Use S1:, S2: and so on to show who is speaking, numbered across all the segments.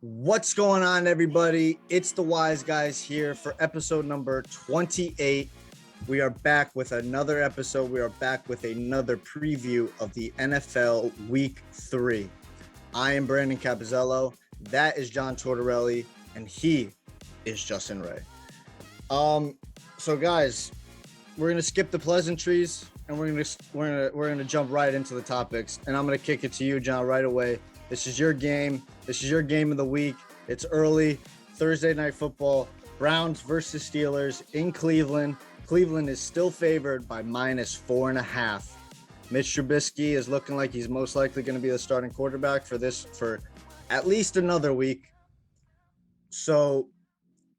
S1: What's going on, everybody? It's the Wise Guys here for episode number 28. We are back with another episode. We are back with another preview of the NFL Week 3. I am Brandon Capizzello. That is John Tortorelli, and he is Justin Ray. So guys, we're gonna skip the pleasantries and we're gonna jump right into the topics. And I'm gonna kick it to you, John, right away. This is your game. This is your game of the week. It's early Thursday night football. Browns versus Steelers in Cleveland. Cleveland is still favored by -4.5. Mitch Trubisky is looking like he's most likely going to be the starting quarterback for at least another week. So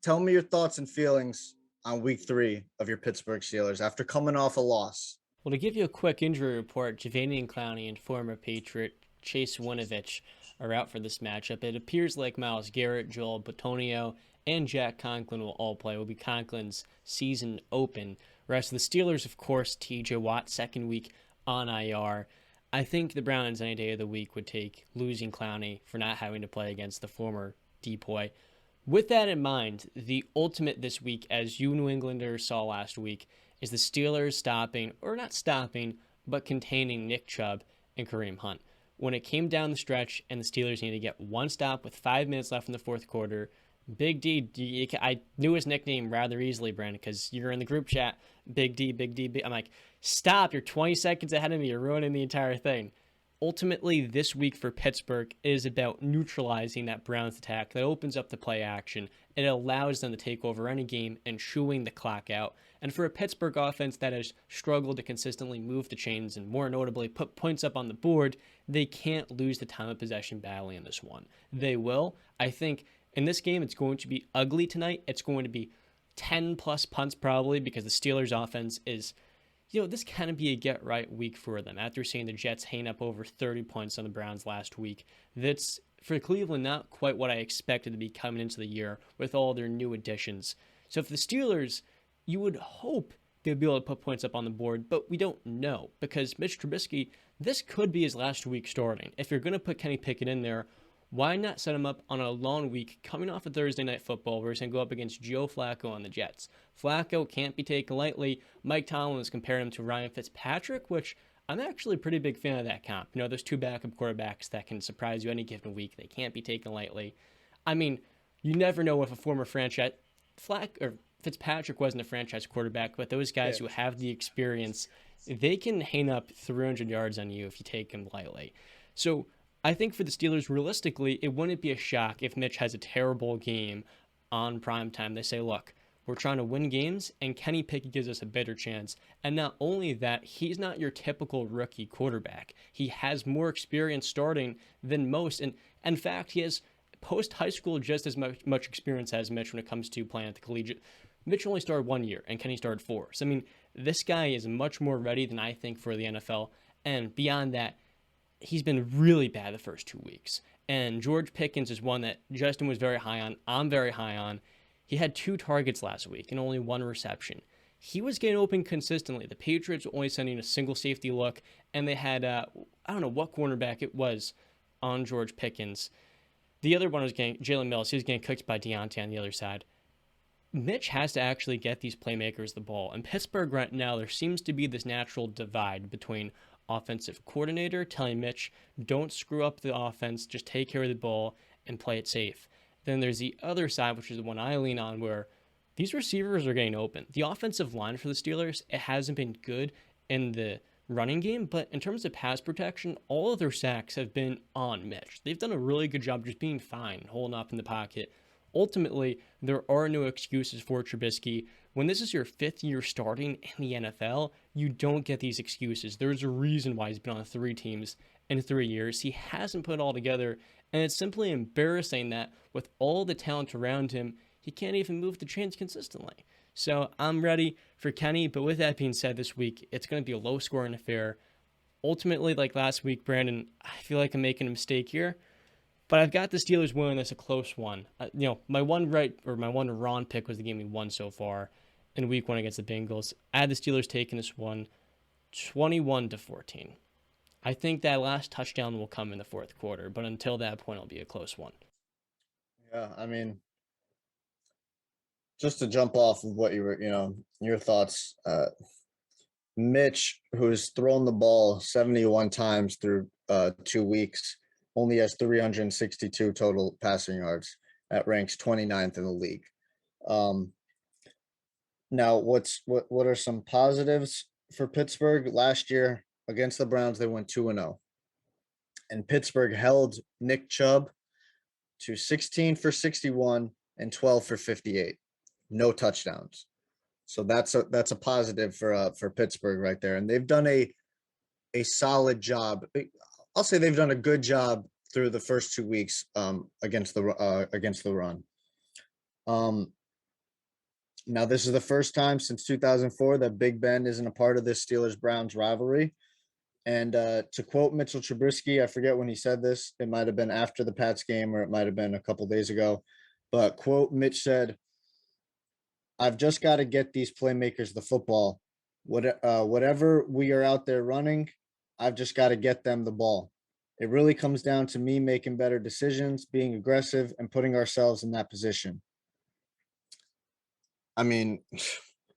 S1: tell me your thoughts and feelings on week 3 of your Pittsburgh Steelers after coming off a loss.
S2: Well, to give you a quick injury report, Javanian Clowney and former Patriot Chase Winovich are out for this matchup. It appears like Myles Garrett, Joel Bitonio, and Jack Conklin will all play. It will be Conklin's season open. Rest of the Steelers, of course, TJ Watt, second week on IR. I think the Browns any day of the week would take losing Clowney for not having to play against the former depoy. With that in mind, the ultimate this week, as you New Englanders saw last week, is the Steelers but containing Nick Chubb and Kareem Hunt. When it came down the stretch and the Steelers needed to get one stop with 5 minutes left in the fourth quarter, Big D, I knew his nickname rather easily, Brandon, because you're in the group chat, Big D, Big D, Big. I'm like, stop, you're 20 seconds ahead of me, you're ruining the entire thing. Ultimately, this week for Pittsburgh is about neutralizing that Browns attack that opens up the play action. It allows them to take over any game and chewing the clock out. And for a Pittsburgh offense that has struggled to consistently move the chains and more notably put points up on the board, they can't lose the time of possession badly in this one. They will. I think in this game it's going to be ugly tonight. It's going to be 10 plus punts probably because the Steelers offense is... this can be a get-right week for them. After seeing the Jets hang up over 30 points on the Browns last week, that's, for Cleveland, not quite what I expected to be coming into the year with all their new additions. So for the Steelers, you would hope they'd be able to put points up on the board, but we don't know because Mitch Trubisky, this could be his last week starting. If you're going to put Kenny Pickett in there, why not set him up on a long week coming off of Thursday Night Football where he's going to go up against Joe Flacco on the Jets? Flacco can't be taken lightly. Mike Tomlin has compared him to Ryan Fitzpatrick, which I'm actually a pretty big fan of that comp. There's two backup quarterbacks that can surprise you any given week. They can't be taken lightly. I mean, you never know if a former franchise... Fitzpatrick wasn't a franchise quarterback, but those guys who have the experience, they can hang up 300 yards on you if you take them lightly. So I think for the Steelers, realistically, it wouldn't be a shock if Mitch has a terrible game on primetime. They say, look, we're trying to win games, and Kenny Pickett gives us a better chance. And not only that, he's not your typical rookie quarterback. He has more experience starting than most. And in fact, he has post-high school just as much experience as Mitch when it comes to playing at the collegiate. Mitch only started 1 year, and Kenny started 4. So, this guy is much more ready than I think for the NFL. And beyond that, he's been really bad the first 2 weeks. And George Pickens is one that Justin was very high on. I'm very high on. He had 2 targets last week and only 1 reception. He was getting open consistently. The Patriots were only sending a single safety look, and they had, I don't know what cornerback it was on George Pickens. The other one was Jalen Mills. He was getting cooked by Deontay on the other side. Mitch has to actually get these playmakers the ball. In Pittsburgh right now, there seems to be this natural divide between offensive coordinator telling Mitch, don't screw up the offense, just take care of the ball and play it safe. Then there's the other side, which is the one I lean on, where these receivers are getting open. The offensive line for the Steelers, it hasn't been good in the running game, but in terms of pass protection, all of their sacks have been on Mitch. They've done a really good job just being fine, holding up in the pocket. Ultimately, there are no excuses for Trubisky. When this is your 5th year starting in the NFL, you don't get these excuses. There's a reason why he's been on 3 teams in 3 years. He hasn't put it all together, and it's simply embarrassing that with all the talent around him, he can't even move the chains consistently. So I'm ready for Kenny, but with that being said, this week, it's going to be a low-scoring affair. Ultimately, like last week, Brandon, I feel like I'm making a mistake here. But I've got the Steelers winning this a close one. My one wrong pick was the game we won so far in week 1 against the Bengals. I had the Steelers taking this one 21-14. I think that last touchdown will come in the fourth quarter, but until that point, it'll be a close one.
S1: Yeah, I mean, just to jump off of what you were, your thoughts. Mitch, who's thrown the ball 71 times through 2 weeks, only has 362 total passing yards. That ranks 29th in the league. Um, Now, what are some positives for Pittsburgh? Last year against the Browns, they went 2-0, and Pittsburgh held Nick Chubb to 16 for 61 and 12 for 58, no touchdowns. So that's a positive for Pittsburgh right there, and they've done a solid job. I'll say they've done a good job through the first 2 weeks against the run. Um, Now, this is the first time since 2004 that Big Ben isn't a part of this Steelers-Browns rivalry. And to quote Mitchell Trubisky, I forget when he said this. It might have been after the Pats game or it might have been a couple days ago. But quote, Mitch said, "I've just got to get these playmakers the football. Whatever we are out there running, I've just got to get them the ball. It really comes down to me making better decisions, being aggressive, and putting ourselves in that position." I mean,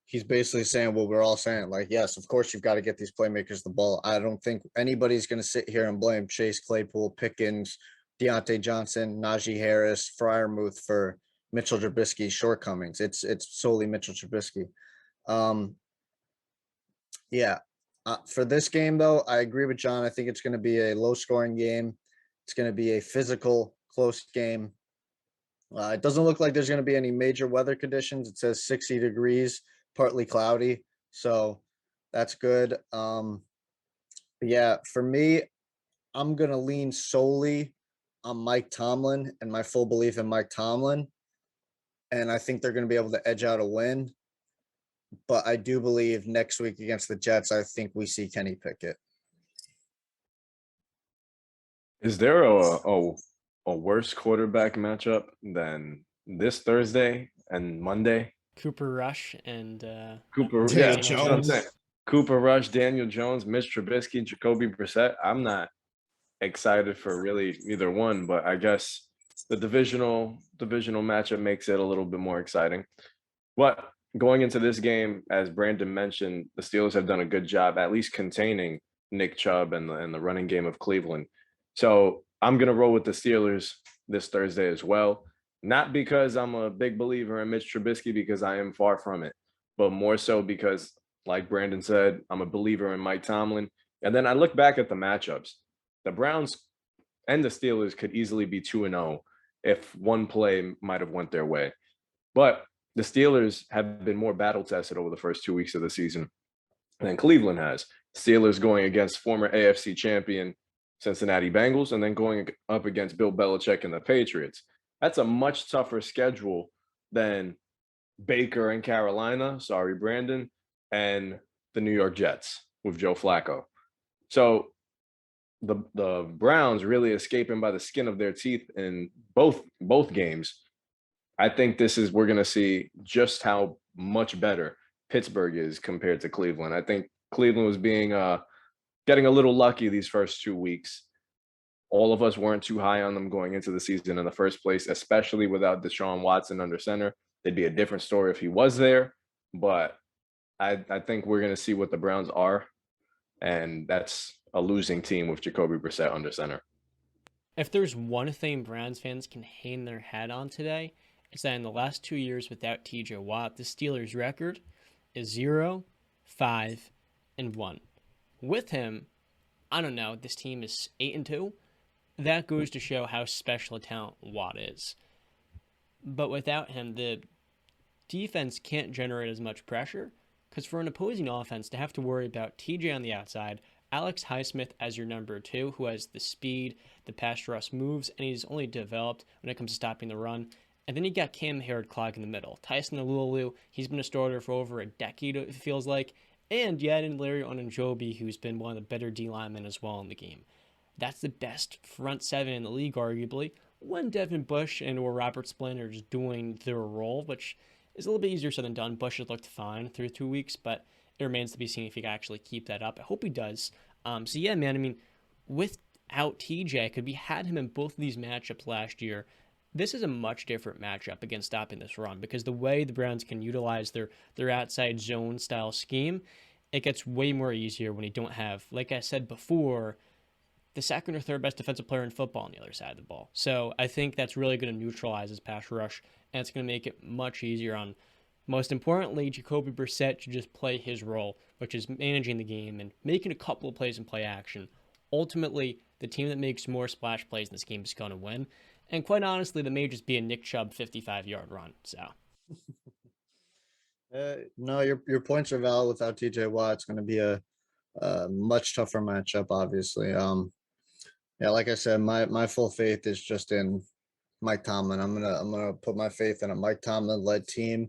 S1: he's basically saying what we're all saying. Like, yes, of course, you've got to get these playmakers the ball. I don't think anybody's going to sit here and blame Chase Claypool, Pickens, Deontay Johnson, Najee Harris, Freiermuth for Mitchell Trubisky's shortcomings. It's solely Mitchell Trubisky. Um, yeah. For this game, though, I agree with John. I think it's going to be a low-scoring game. It's going to be a physical, close game. It doesn't look like there's going to be any major weather conditions. It says 60 degrees, partly cloudy. So that's good. Yeah, for me, I'm going to lean solely on Mike Tomlin and my full belief in Mike Tomlin. And I think they're going to be able to edge out a win. But I do believe next week against the Jets, I think we see Kenny Pickett.
S3: Is there a worse quarterback matchup than this Thursday and Monday?
S2: Cooper Rush and
S3: Cooper,
S1: Daniel
S3: that's what I'm saying.
S1: Jones.
S3: Cooper Rush, Daniel Jones, Mitch Trubisky, Jacoby Brissett. I'm not excited for really either one, but I guess the divisional matchup makes it a little bit more exciting. But going into this game, as Brandon mentioned, the Steelers have done a good job at least containing Nick Chubb and the running game of Cleveland. So I'm gonna roll with the Steelers this Thursday as well. Not because I'm a big believer in Mitch Trubisky, because I am far from it, but more so because, like Brandon said, I'm a believer in Mike Tomlin. And then I look back at the matchups. The Browns and the Steelers could easily be 2-0 if one play might have went their way. But the Steelers have been more battle tested over the first 2 weeks of the season than Cleveland has. Steelers going against former AFC champion Cincinnati Bengals and then going up against Bill Belichick and the Patriots. That's a much tougher schedule than Baker and Carolina, sorry, Brandon, and the New York Jets with Joe Flacco. So the Browns really escaping by the skin of their teeth in both games. I think we're going to see just how much better Pittsburgh is compared to Cleveland. I think Cleveland was getting a little lucky these first 2 weeks. All of us weren't too high on them going into the season in the first place, especially without Deshaun Watson under center. It'd be a different story if he was there, but I think we're going to see what the Browns are, and that's a losing team with Jacoby Brissett under center.
S2: If there's one thing Browns fans can hang their hat on today, it's that in the last 2 years without TJ Watt, the Steelers' record is 0-5-1. With him, I don't know, this team is 8-2. That goes to show how special a talent Watt is. But without him, the defense can't generate as much pressure, because for an opposing offense to have to worry about TJ on the outside, Alex Highsmith as your number 2, who has the speed, the pass rush moves, and he's only developed when it comes to stopping the run. And then you got Cam Hayward-Clark in the middle. Tyson Alualu, he's been a starter for over a decade, it feels like. And you add in Larry Ogunjobi, who's been one of the better D linemen as well in the game. That's the best front seven in the league, arguably, when Devin Bush and or Robert Splint are just doing their role, which is a little bit easier said than done. Bush has looked fine through 2 weeks, but it remains to be seen if he can actually keep that up. I hope he does. So yeah, man, I mean, without TJ, could we had him in both of these matchups last year, This is a much different matchup against stopping this run because the way the Browns can utilize their outside zone style scheme, it gets way more easier when you don't have, like I said before, the second or third best defensive player in football on the other side of the ball. So I think that's really going to neutralize his pass rush, and it's going to make it much easier on, most importantly, Jacoby Brissett to just play his role, which is managing the game and making a couple of plays in play action. Ultimately, the team that makes more splash plays in this game is going to win. And quite honestly, that may just be a Nick Chubb 55-yard run. So,
S1: no, your points are valid. Without TJ Watt, it's going to be a much tougher matchup, obviously. Yeah, like I said, my full faith is just in Mike Tomlin. I'm gonna put my faith in a Mike Tomlin led team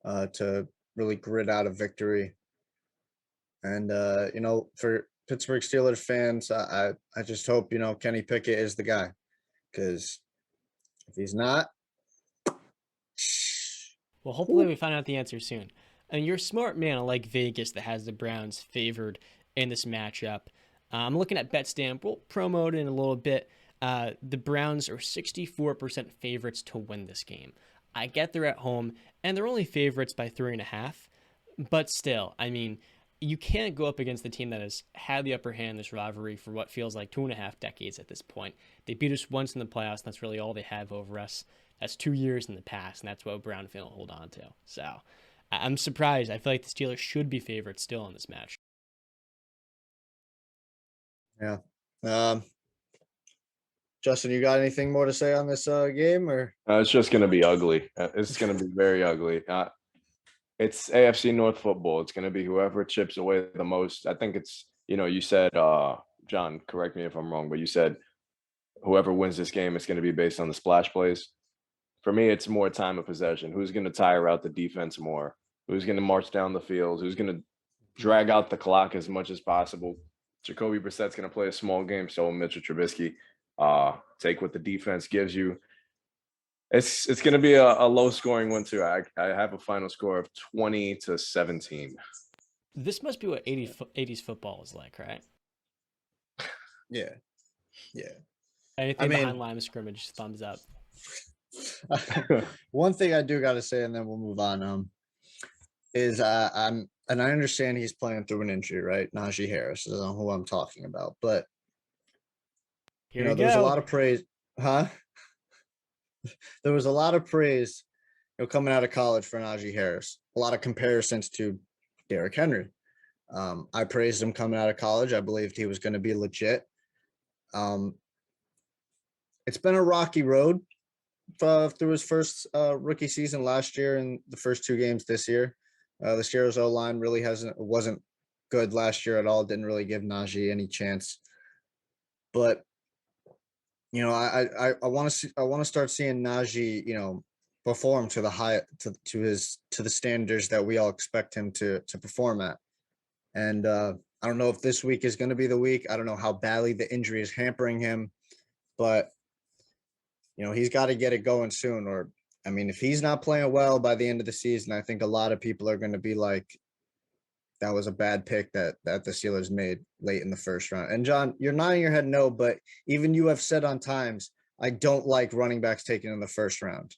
S1: to really grit out a victory. And for Pittsburgh Steelers fans, I just hope Kenny Pickett is the guy, because if he's not,
S2: well, hopefully we find out the answer soon. And you're a smart man. I like Vegas that has the Browns favored in this matchup. I'm looking at BetStamp. We'll promote it in a little bit. The Browns are 64% favorites to win this game. I get they're at home, and they're only favorites by 3.5. But still, I mean, you can't go up against the team that has had the upper hand in this rivalry for what feels like 2.5 decades at this point. They beat us once in the playoffs, and that's really all they have over us. That's 2 years in the past, and that's what Brown fan will hold on to. So I'm surprised. I feel like the Steelers should be favorites still in this match.
S1: yeah. Justin, you got anything more to say on this game, or?
S3: It's just going to be ugly. It's going to be very ugly. It's AFC North football. It's going to be whoever chips away the most. I think it's, you said, John, correct me if I'm wrong, but you said whoever wins this game, it's going to be based on the splash plays. For me, it's more time of possession. Who's going to tire out the defense more? Who's going to march down the field? Who's going to drag out the clock as much as possible? Jacoby Brissett's going to play a small game, so will Mitchell Trubisky. Take what the defense gives you. It's going to be a low-scoring one, too. I have a final score of 20-17.
S2: This must be what 80s football is like, right?
S1: Yeah.
S2: Anything behind line of scrimmage, thumbs up.
S1: One thing I do got to say, and then we'll move on. Is I understand he's playing through an injury, right? Najee Harris is who I'm talking about, but there was a lot of praise, huh? There was a lot of praise, coming out of college for Najee Harris. A lot of comparisons to Derrick Henry. I praised him coming out of college. I believed he was going to be legit. It's been a rocky road through his first rookie season last year and the first 2 games this year. The Steelers O-line really wasn't good last year at all. Didn't really give Najee any chance. But I want to start seeing Najee, perform to the standards that we all expect him to perform at. And I don't know if this week is going to be the week. I don't know how badly the injury is hampering him, but he's got to get it going soon. Or, if he's not playing well by the end of the season, I think a lot of people are going to be like, that was a bad pick that the Steelers made late in the first round. And John, you're nodding your head no, but even you have said on times, I don't like running backs taken in the first round.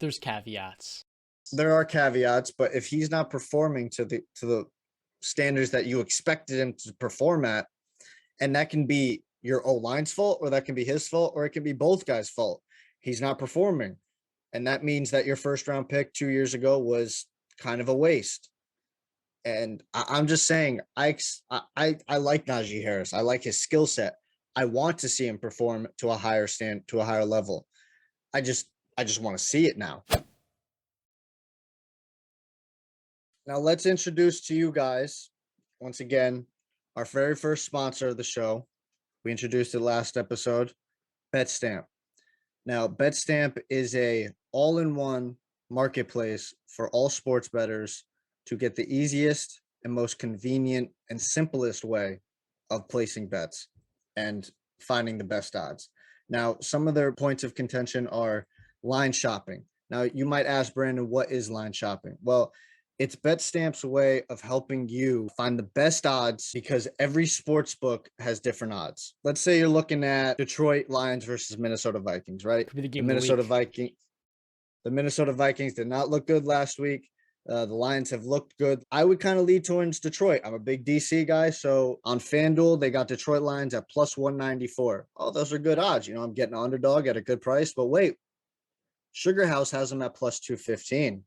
S2: There's caveats.
S1: There are caveats, but if he's not performing to the standards that you expected him to perform at, and that can be your O-line's fault, or that can be his fault, or it can be both guys' fault. He's not performing. And that means that your first round pick 2 years ago was kind of a waste. And I'm just saying, I like Najee Harris. I like his skill set. I want to see him perform to a higher level. I just want to see it now. Now let's introduce to you guys, once again, our very first sponsor of the show. We introduced it last episode, BetStamp. Now, BetStamp is a all-in-one marketplace for all sports bettors to get the easiest and most convenient and simplest way of placing bets and finding the best odds. Now, some of their points of contention are line shopping. Now, you might ask, Brandon, what is line shopping? Well, It's BetStamp's way of helping you find the best odds because every sports book has different odds. Let's say you're looking at Detroit Lions versus Minnesota Vikings, right?
S2: Could be the game of the week.
S1: The Minnesota Vikings did not look good last week. The Lions have looked good. I would kind of lead towards Detroit. I'm a big DC guy. So on FanDuel, they got Detroit Lions at plus 194. Oh, those are good odds. You know, I'm getting an underdog at a good price. But wait, Sugar House has them at plus 215.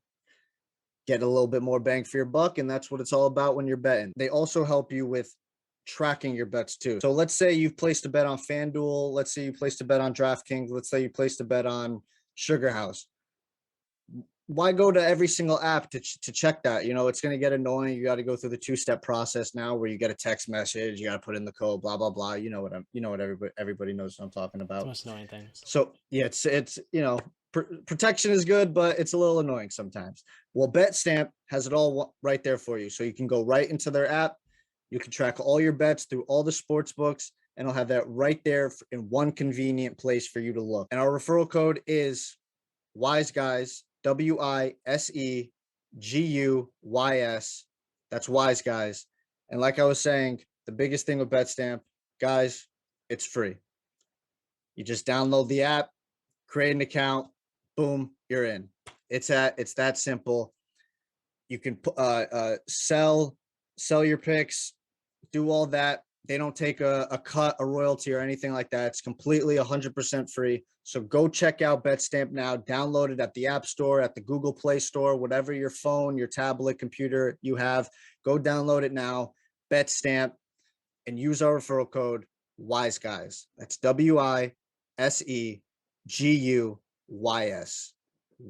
S1: Get a little bit more bang for your buck. And that's what it's all about when you're betting. They also help you with tracking your bets too. So let's say you've placed a bet on FanDuel. Let's say you placed a bet on DraftKings. Let's say you placed a bet on Sugar House. Why go to every single app to check that? You know, it's going to get annoying. You got to go through the two-step process now where you get a text message, you got to put in the code, blah, blah, blah. You know what everybody knows what I'm talking about.
S2: It's the most annoying thing.
S1: So yeah, it's protection is good, but it's a little annoying sometimes. Well, BetStamp has it all right there for you. So you can go right into their app. You can track all your bets through all the sports books, and it'll have that right there in one convenient place for you to look. And our referral code is WiseGuys, WiseGuys. That's WiseGuys. And like I was saying, the biggest thing with BetStamp, guys, it's free. You just download the app, create an account, boom, you're in. It's that simple. You can sell your picks, do all that. They don't take a cut, a royalty, or anything like that. It's completely 100% free. So go check out BetStamp now. Download it at the App Store, at the Google Play Store, whatever your phone, your tablet, computer you have. Go download it now, BetStamp, and use our referral code WiseGuys. That's WiseGuys.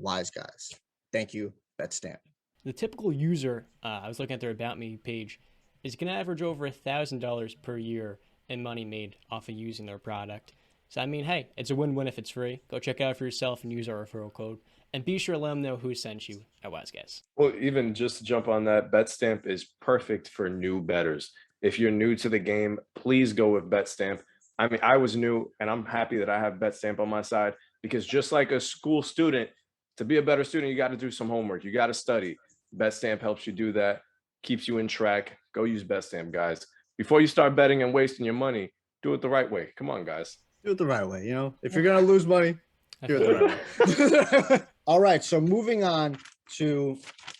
S1: WiseGuys. Thank you, BetStamp.
S2: The typical user, I was looking at their About Me page, is going to average over $1,000 per year in money made off of using their product. So, I mean, hey, it's a win-win if it's free. Go check it out for yourself and use our referral code. And be sure to let them know who sent you at Wise Guys.
S3: Well, even just to jump on that, BetStamp is perfect for new bettors. If you're new to the game, please go with BetStamp. I mean, I was new, and I'm happy that I have BetStamp on my side because just like a school student, to be a better student, you got to do some homework. You got to study. BetStamp helps you do that, keeps you in track. Go use BetStamp, guys. Before you start betting and wasting your money, do it the right way. Come on, guys.
S1: Do it the right way. You know, if you're going to lose money, do it the right way. All right. So moving on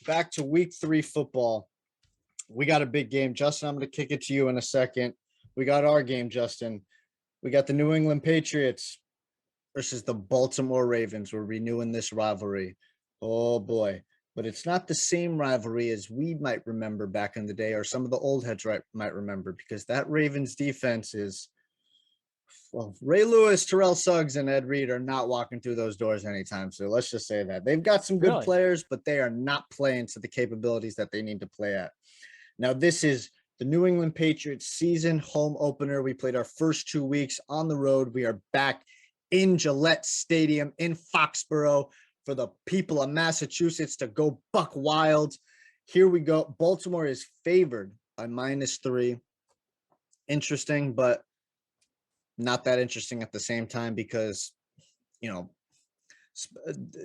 S1: back to week 3 football. We got a big game. Justin, I'm going to kick it to you in a second. We got our game, Justin. We got the New England Patriots versus the Baltimore Ravens. We're renewing this rivalry. Oh, boy. But it's not the same rivalry as we might remember back in the day, or some of the old heads might remember, because that Ravens defense is, well, Ray Lewis, Terrell Suggs, and Ed Reed are not walking through those doors anytime soon. Let's just say that. They've got some good players, but they are not playing to the capabilities that they need to play at. Now, this is the New England Patriots season home opener. We played our first 2 weeks on the road. We are back in Gillette Stadium in Foxborough for the people of Massachusetts to go buck wild. Here we go. Baltimore is favored by -3. Interesting, but not that interesting at the same time because, you know,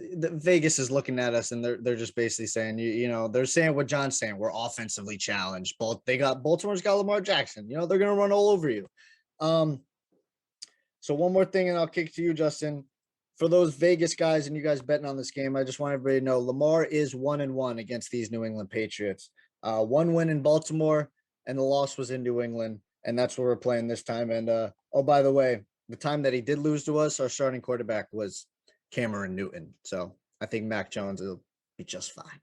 S1: Vegas is looking at us and they're just basically saying, you know, they're saying what John's saying. We're offensively challenged. Baltimore's got Lamar Jackson. You know, they're going to run all over you. So one more thing, and I'll kick to you, Justin. For those Vegas guys and you guys betting on this game, I just want everybody to know Lamar is 1-1 against these New England Patriots. 1 win in Baltimore, and the loss was in New England, and that's where we're playing this time. And oh, by the way, the time that he did lose to us, our starting quarterback was Cameron Newton. So I think Mac Jones will be just fine.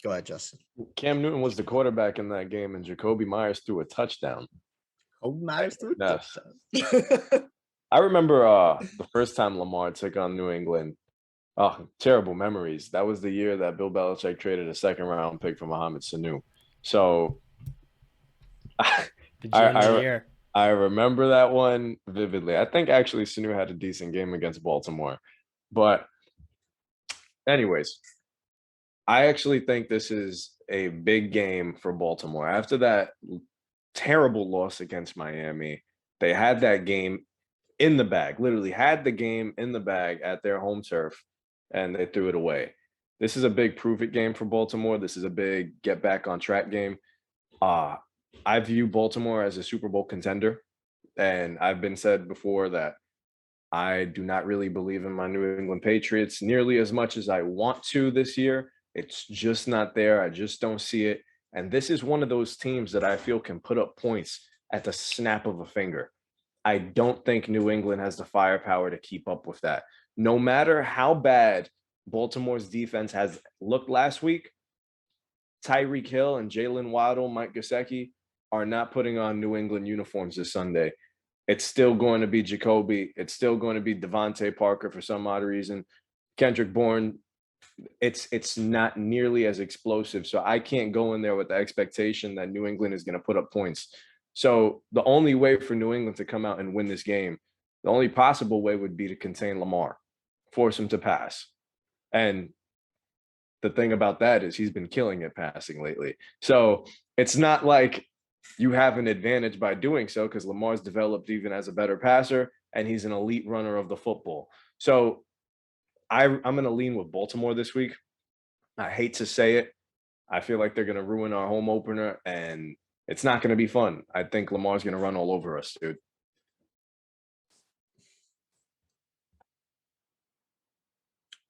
S1: Go ahead, Justin.
S3: Cam Newton was the quarterback in that game, and Jacoby Myers threw a touchdown.
S1: Jacoby Myers threw a touchdown.
S3: I remember the first time Lamar took on New England. Oh, terrible memories. That was the year that Bill Belichick traded a second-round pick for Mohamed Sanu. So I remember that one vividly. I think actually Sanu had a decent game against Baltimore. But anyways, I actually think this is a big game for Baltimore. After that terrible loss against Miami, they had that game in the bag, literally had the game in the bag at their home turf, and they threw it away. This is a big prove it game for Baltimore. This is a big get back on track game. I view Baltimore as a Super Bowl contender, and I've been said before that I do not really believe in my New England Patriots nearly as much as I want to this year. It's just not there. I just don't see it. And this is one of those teams that I feel can put up points at the snap of a finger. I don't think New England has the firepower to keep up with that. No matter how bad Baltimore's defense has looked last week, Tyreek Hill and Jalen Waddle, Mike Gesicki are not putting on New England uniforms this Sunday. It's still going to be Jacoby. It's still going to be Devontae Parker for some odd reason. Kendrick Bourne. It's not nearly as explosive. So I can't go in there with the expectation that New England is going to put up points. So the only way for New England to come out and win this game, the only possible way would be to contain Lamar, force him to pass. And the thing about that is he's been killing it passing lately. So it's not like you have an advantage by doing so because Lamar's developed even as a better passer and he's an elite runner of the football. So I'm going to lean with Baltimore this week. I hate to say it. I feel like they're going to ruin our home opener and it's not going to be fun. I think Lamar's going to run all over us, dude.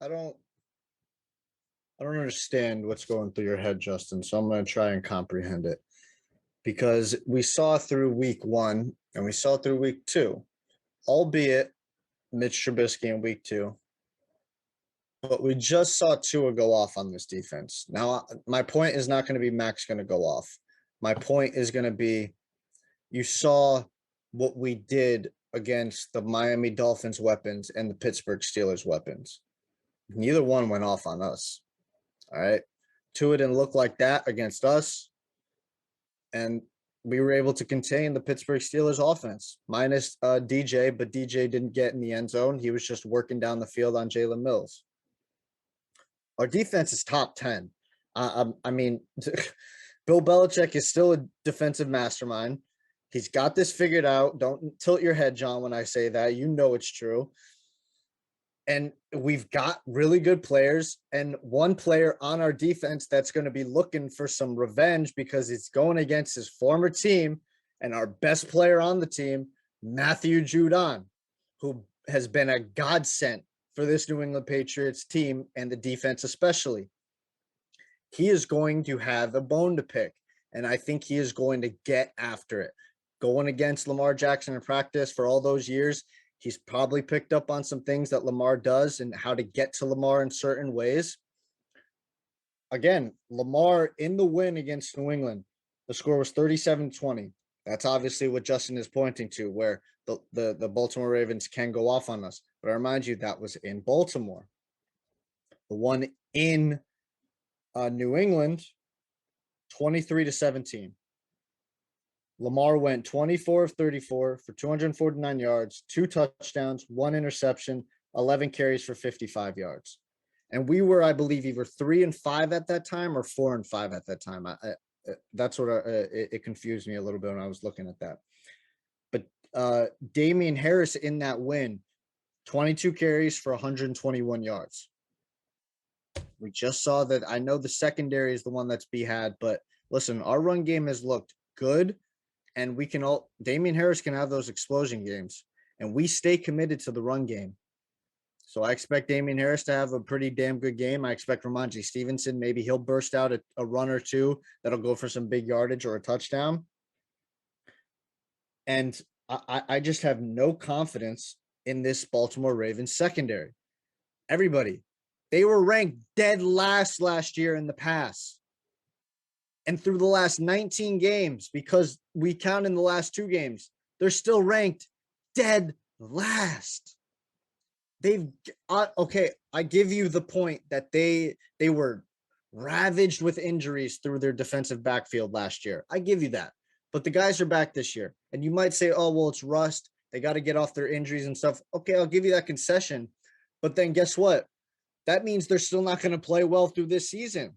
S1: I don't understand what's going through your head, Justin. So I'm going to try and comprehend it. Because we saw through week 1 and we saw through week 2, albeit Mitch Trubisky in week 2. But we just saw Tua go off on this defense. Now, my point is not going to be Mac's going to go off. My point is going to be you saw what we did against the Miami Dolphins weapons and the Pittsburgh Steelers weapons. Neither one went off on us. All right. Tua didn't look like that against us. And we were able to contain the Pittsburgh Steelers offense, minus DJ, but DJ didn't get in the end zone. He was just working down the field on Jalen Mills. Our defense is top 10. I mean, Bill Belichick is still a defensive mastermind. He's got this figured out. Don't tilt your head, John, when I say that. You know it's true. And we've got really good players and one player on our defense that's going to be looking for some revenge because it's going against his former team and our best player on the team, Matthew Judon, who has been a godsend for this New England Patriots team and the defense especially. He is going to have a bone to pick, and I think he is going to get after it. Going against Lamar Jackson in practice for all those years, he's probably picked up on some things that Lamar does and how to get to Lamar in certain ways. Again, Lamar in the win against New England, the score was 37-20. That's obviously what Justin is pointing to, where the Baltimore Ravens can go off on us. But I remind you, that was in Baltimore. The one in New England, 23-17. Lamar went 24 of 34 for 249 yards, 2 touchdowns, 1 interception, 11 carries for 55 yards. And we were, I believe, either 3-5 at that time or 4-5 at that time. That's what it confused me a little bit when I was looking at that. But Damian Harris in that win, 22 carries for 121 yards. We just saw that. I know the secondary is the one that's had, but listen, our run game has looked good. And we can all, Damian Harris can have those explosion games, and we stay committed to the run game. So I expect Damian Harris to have a pretty damn good game. I expect Ramondre Stevenson, maybe he'll burst out a run or two that'll go for some big yardage or a touchdown. And I just have no confidence in this Baltimore Ravens secondary. Everybody, they were ranked dead last year in the pass. And through the last 19 games, because we count in the last 2 games, they're still ranked dead last. They've okay, I give you the point that they were ravaged with injuries through their defensive backfield last year. I give you that. But the guys are back this year. And you might say, oh, well, it's rust. They got to get off their injuries and stuff. Okay, I'll give you that concession. But then guess what? That means they're still not going to play well through this season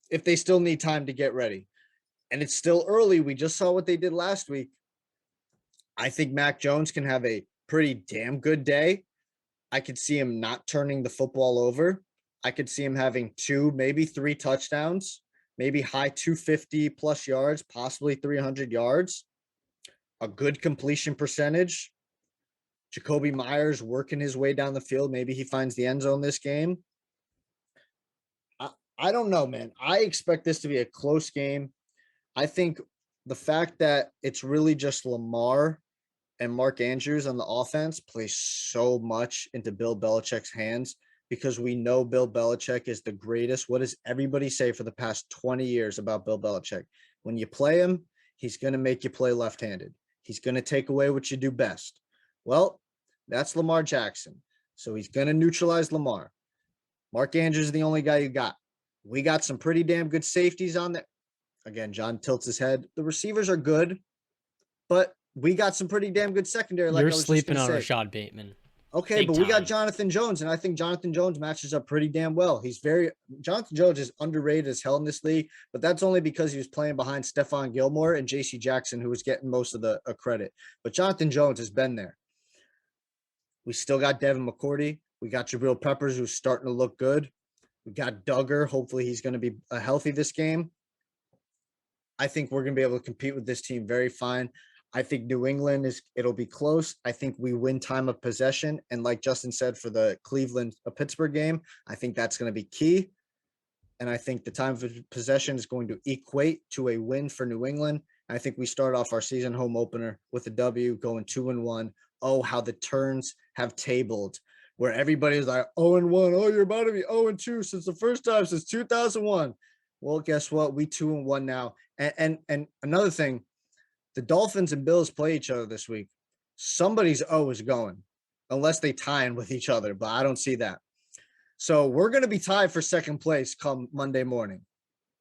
S1: if they still need time to get ready. And it's still early. We just saw what they did last week. I think Mac Jones can have a pretty damn good day. I could see him not turning the football over. I could see him having 2, maybe 3 touchdowns, maybe high 250 plus yards, possibly 300 yards, a good completion percentage. Jacoby Myers working his way down the field. Maybe he finds the end zone this game. I don't know, man. I expect this to be a close game. I think the fact that it's really just Lamar and Mark Andrews on the offense plays so much into Bill Belichick's hands because we know Bill Belichick is the greatest. What does everybody say for the past 20 years about Bill Belichick? When you play him, he's going to make you play left-handed. He's going to take away what you do best. Well, that's Lamar Jackson. So he's going to neutralize Lamar. Mark Andrews is the only guy you got. We got some pretty damn good safeties on there. Again, John tilts his head. The receivers are good, but we got some pretty damn good secondary.
S2: You're sleeping on Rashad Bateman.
S1: Okay, but we got Jonathan Jones, and I think Jonathan Jones matches up pretty damn well. Jonathan Jones is underrated as hell in this league, but that's only because he was playing behind Stephon Gilmore and J.C. Jackson, who was getting most of the credit. But Jonathan Jones has been there. We still got Devin McCourty. We got Jabril Peppers, who's starting to look good. We got Duggar. Hopefully he's going to be healthy this game. I think we're going to be able to compete with this team very fine. I think New England it'll be close. I think we win time of possession. And like Justin said, for the Pittsburgh game, I think that's going to be key. And I think the time of possession is going to equate to a win for New England. I think we start off our season home opener with a W, going 2-1. Oh, how the turns have tabled, where everybody's like 0-1. Oh, you're about to be 0-2 since the first time since 2001. Well, guess what? We 2-1 now. And another thing, the Dolphins and Bills play each other this week. Somebody's O is going, unless they tie in with each other, but I don't see that. So we're going to be tied for second place come Monday morning.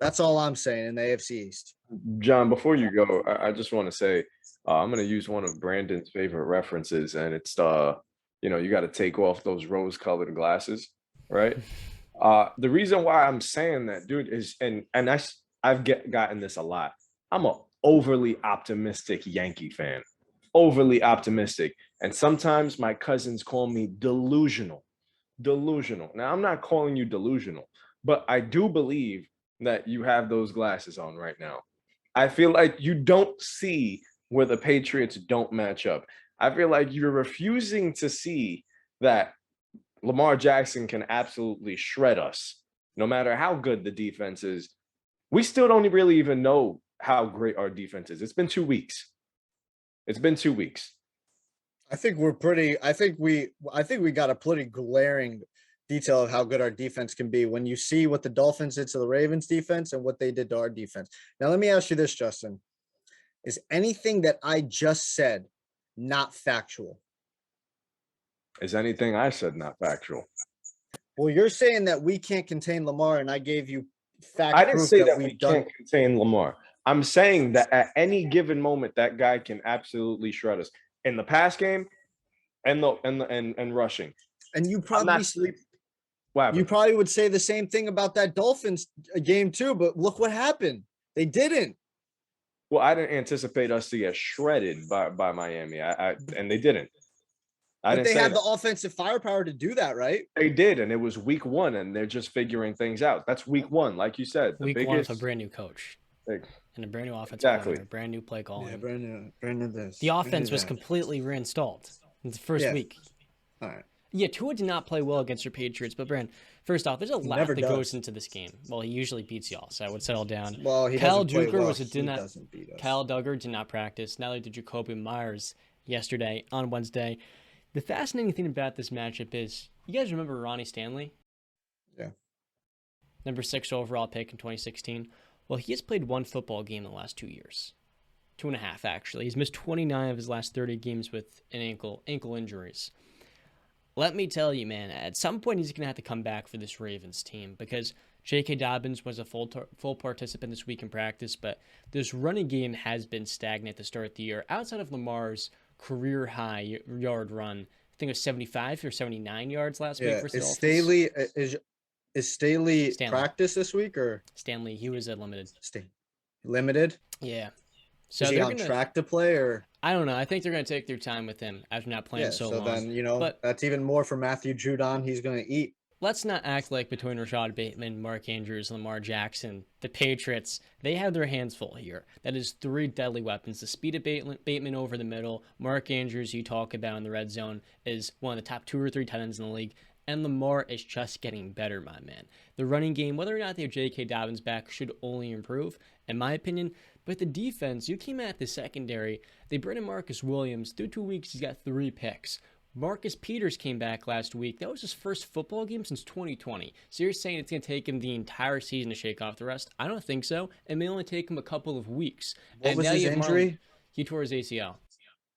S1: That's all I'm saying in the AFC East.
S3: John, before you go, I just want to say I'm going to use one of Brandon's favorite references, and it's you got to take off those rose-colored glasses, right? The reason why I'm saying that, dude, is and I've gotten this a lot. I'm a overly optimistic Yankee fan, overly optimistic, and sometimes my cousins call me delusional. Now, I'm not calling you delusional, but I do believe that you have those glasses on right now. I feel like you don't see where the Patriots don't match up. I feel like you're refusing to see that Lamar Jackson can absolutely shred us, no matter how good the defense is. We still don't really even know how great our defense is. It's been 2 weeks.
S1: I think we got a pretty glaring detail of how good our defense can be when you see what the Dolphins did to the Ravens defense and what they did to our defense. Now, let me ask you this, Justin. Is anything that I just said not factual?
S3: Is anything I said not factual?
S1: Well, you're saying that we can't contain Lamar, and I gave you fact.
S3: I didn't say that we can't contain Lamar. I'm saying that at any given moment, that guy can absolutely shred us in the pass game and rushing.
S1: And you probably would say the same thing about that Dolphins game too, but look what happened. They didn't.
S3: Well, I didn't anticipate us to get shredded by Miami, and they didn't.
S1: But they had the offensive firepower to do that, right?
S3: They did, and it was week 1, and they're just figuring things out. That's week 1, like you said.
S2: Week 1 with a brand new coach and a brand new offensive coordinator, brand new play calling.
S1: Yeah, brand new this.
S2: The offense was completely reinstalled in the first week.
S1: All right.
S2: Yeah, Tua did not play well against your Patriots, but Brand, first off, there's a lot that goes into this game. Well, he usually beats y'all, so I would settle down.
S1: Well,
S2: Kyle Duggar did not practice. Neither did Jacoby Myers on Wednesday. The fascinating thing about this matchup is, you guys remember Ronnie Stanley?
S1: Yeah.
S2: Number 6 overall pick in 2016. Well, he has played 1 football game in the last 2 years. 2.5, actually. He's missed 29 of his last 30 games with an ankle injuries. Let me tell you, man, at some point he's going to have to come back for this Ravens team because J.K. Dobbins was a full participant this week in practice, but this running game has been stagnant to start the year. Outside of Lamar's career-high yard run, I think it was 75 or 79 yards last week for
S1: Dolphins. Is Staley practice this week or
S2: Stanley? He was limited.
S1: Limited?
S2: Yeah.
S1: So is he on track to play or?
S2: I don't know. I think they're going to take their time with him after not playing so long.
S1: So then, that's even more for Matthew Judon. He's going to eat.
S2: let's not act like between Rashad Bateman, Mark Andrews, Lamar Jackson, the Patriots, they have their hands full here. That is three deadly weapons. The speed of Bateman over the middle. Mark Andrews, you talk about in the red zone, is one of the top 2 or 3 tight ends in the league. And Lamar is just getting better, my man. The running game, whether or not they have J.K. Dobbins back, should only improve, in my opinion. But the defense, you came at the secondary. They brought in Marcus Williams. Through 2 weeks, he's got 3 picks. Marcus Peters came back last week. That was his first football game since 2020. So you're saying it's going to take him the entire season to shake off the rest? I don't think so. It may only take him a couple of weeks.
S1: What was his injury?
S2: He tore his ACL.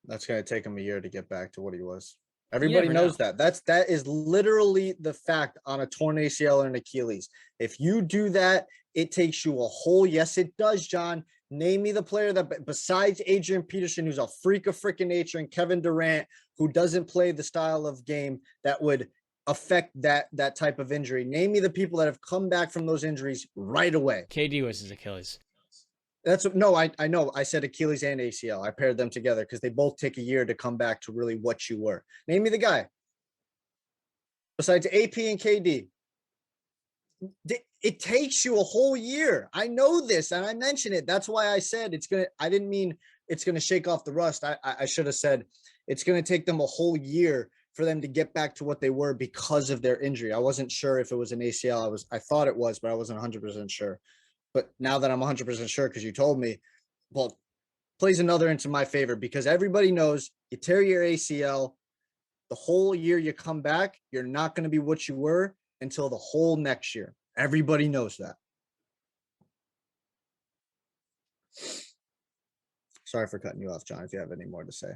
S1: That's going to take him a year to get back to what he was. Everybody knows that. That is literally the fact on a torn ACL and Achilles. If you do that, it takes you a whole. Yes, it does, John. Name me the player that besides Adrian Peterson, who's a freak of freaking nature, and Kevin Durant, who doesn't play the style of game that would affect that type of injury. Name me the people that have come back from those injuries right away.
S2: KD was his Achilles.
S1: I know. I said Achilles and ACL. I paired them together because they both take a year to come back to really what you were. Name me the guy. Besides AP and KD. It takes you a whole year. I know this, and I mentioned it. That's why I said I didn't mean it's gonna shake off the rust. I should have said it's gonna take them a whole year for them to get back to what they were because of their injury. I wasn't sure if it was an ACL. I thought it was, but I wasn't 100% sure. But now that I'm 100% sure because you told me, well, plays another into my favor because everybody knows you tear your ACL, the whole year you come back, you're not going to be what you were until the whole next year. Everybody knows that. Sorry for cutting you off, John, if you have any more to say.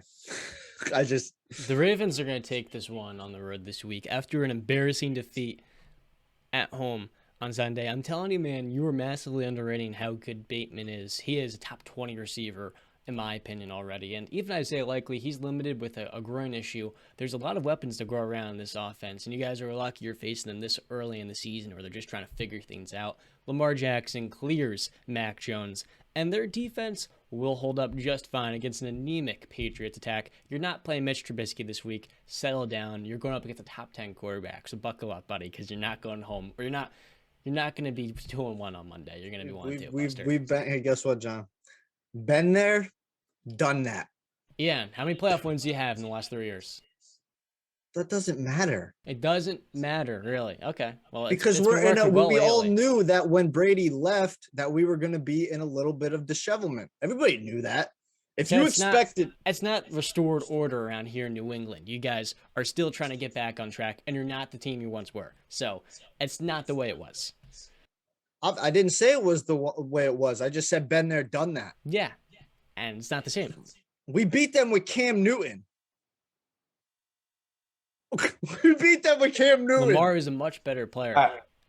S2: The Ravens are going to take this one on the road this week after an embarrassing defeat at home on Sunday. I'm telling you, man, you were massively underrating how good Bateman is. He is a top 20 receiver, in my opinion, already. And even Isaiah Likely, he's limited with a groin issue. There's a lot of weapons to grow around in this offense, and you guys are lucky you're facing them this early in the season where they're just trying to figure things out. Lamar Jackson clears Mac Jones, and their defense will hold up just fine against an anemic Patriots attack. You're not playing Mitch Trubisky this week. Settle down. You're going up against a top 10 quarterback, so buckle up, buddy, because you're not going home, or you're not going to be 2-1 on Monday. You're going to be 1-2.
S1: We've been. Hey, guess what, John? Been there, done that.
S2: Yeah. How many playoff wins do you have in the last 3 years?
S1: That doesn't matter.
S2: It doesn't matter, really. Okay. Well,
S1: because we all knew that when Brady left, that we were going to be in a little bit of dishevelment. Everybody knew that. If you expected,
S2: it's not restored order around here in New England. You guys are still trying to get back on track, and you're not the team you once were. So it's not the way it was.
S1: I didn't say it was the way it was. I just said been there, done that.
S2: Yeah, and it's not the same.
S1: We beat them with Cam Newton. We beat them with Cam Newton.
S2: Lamar is a much better player.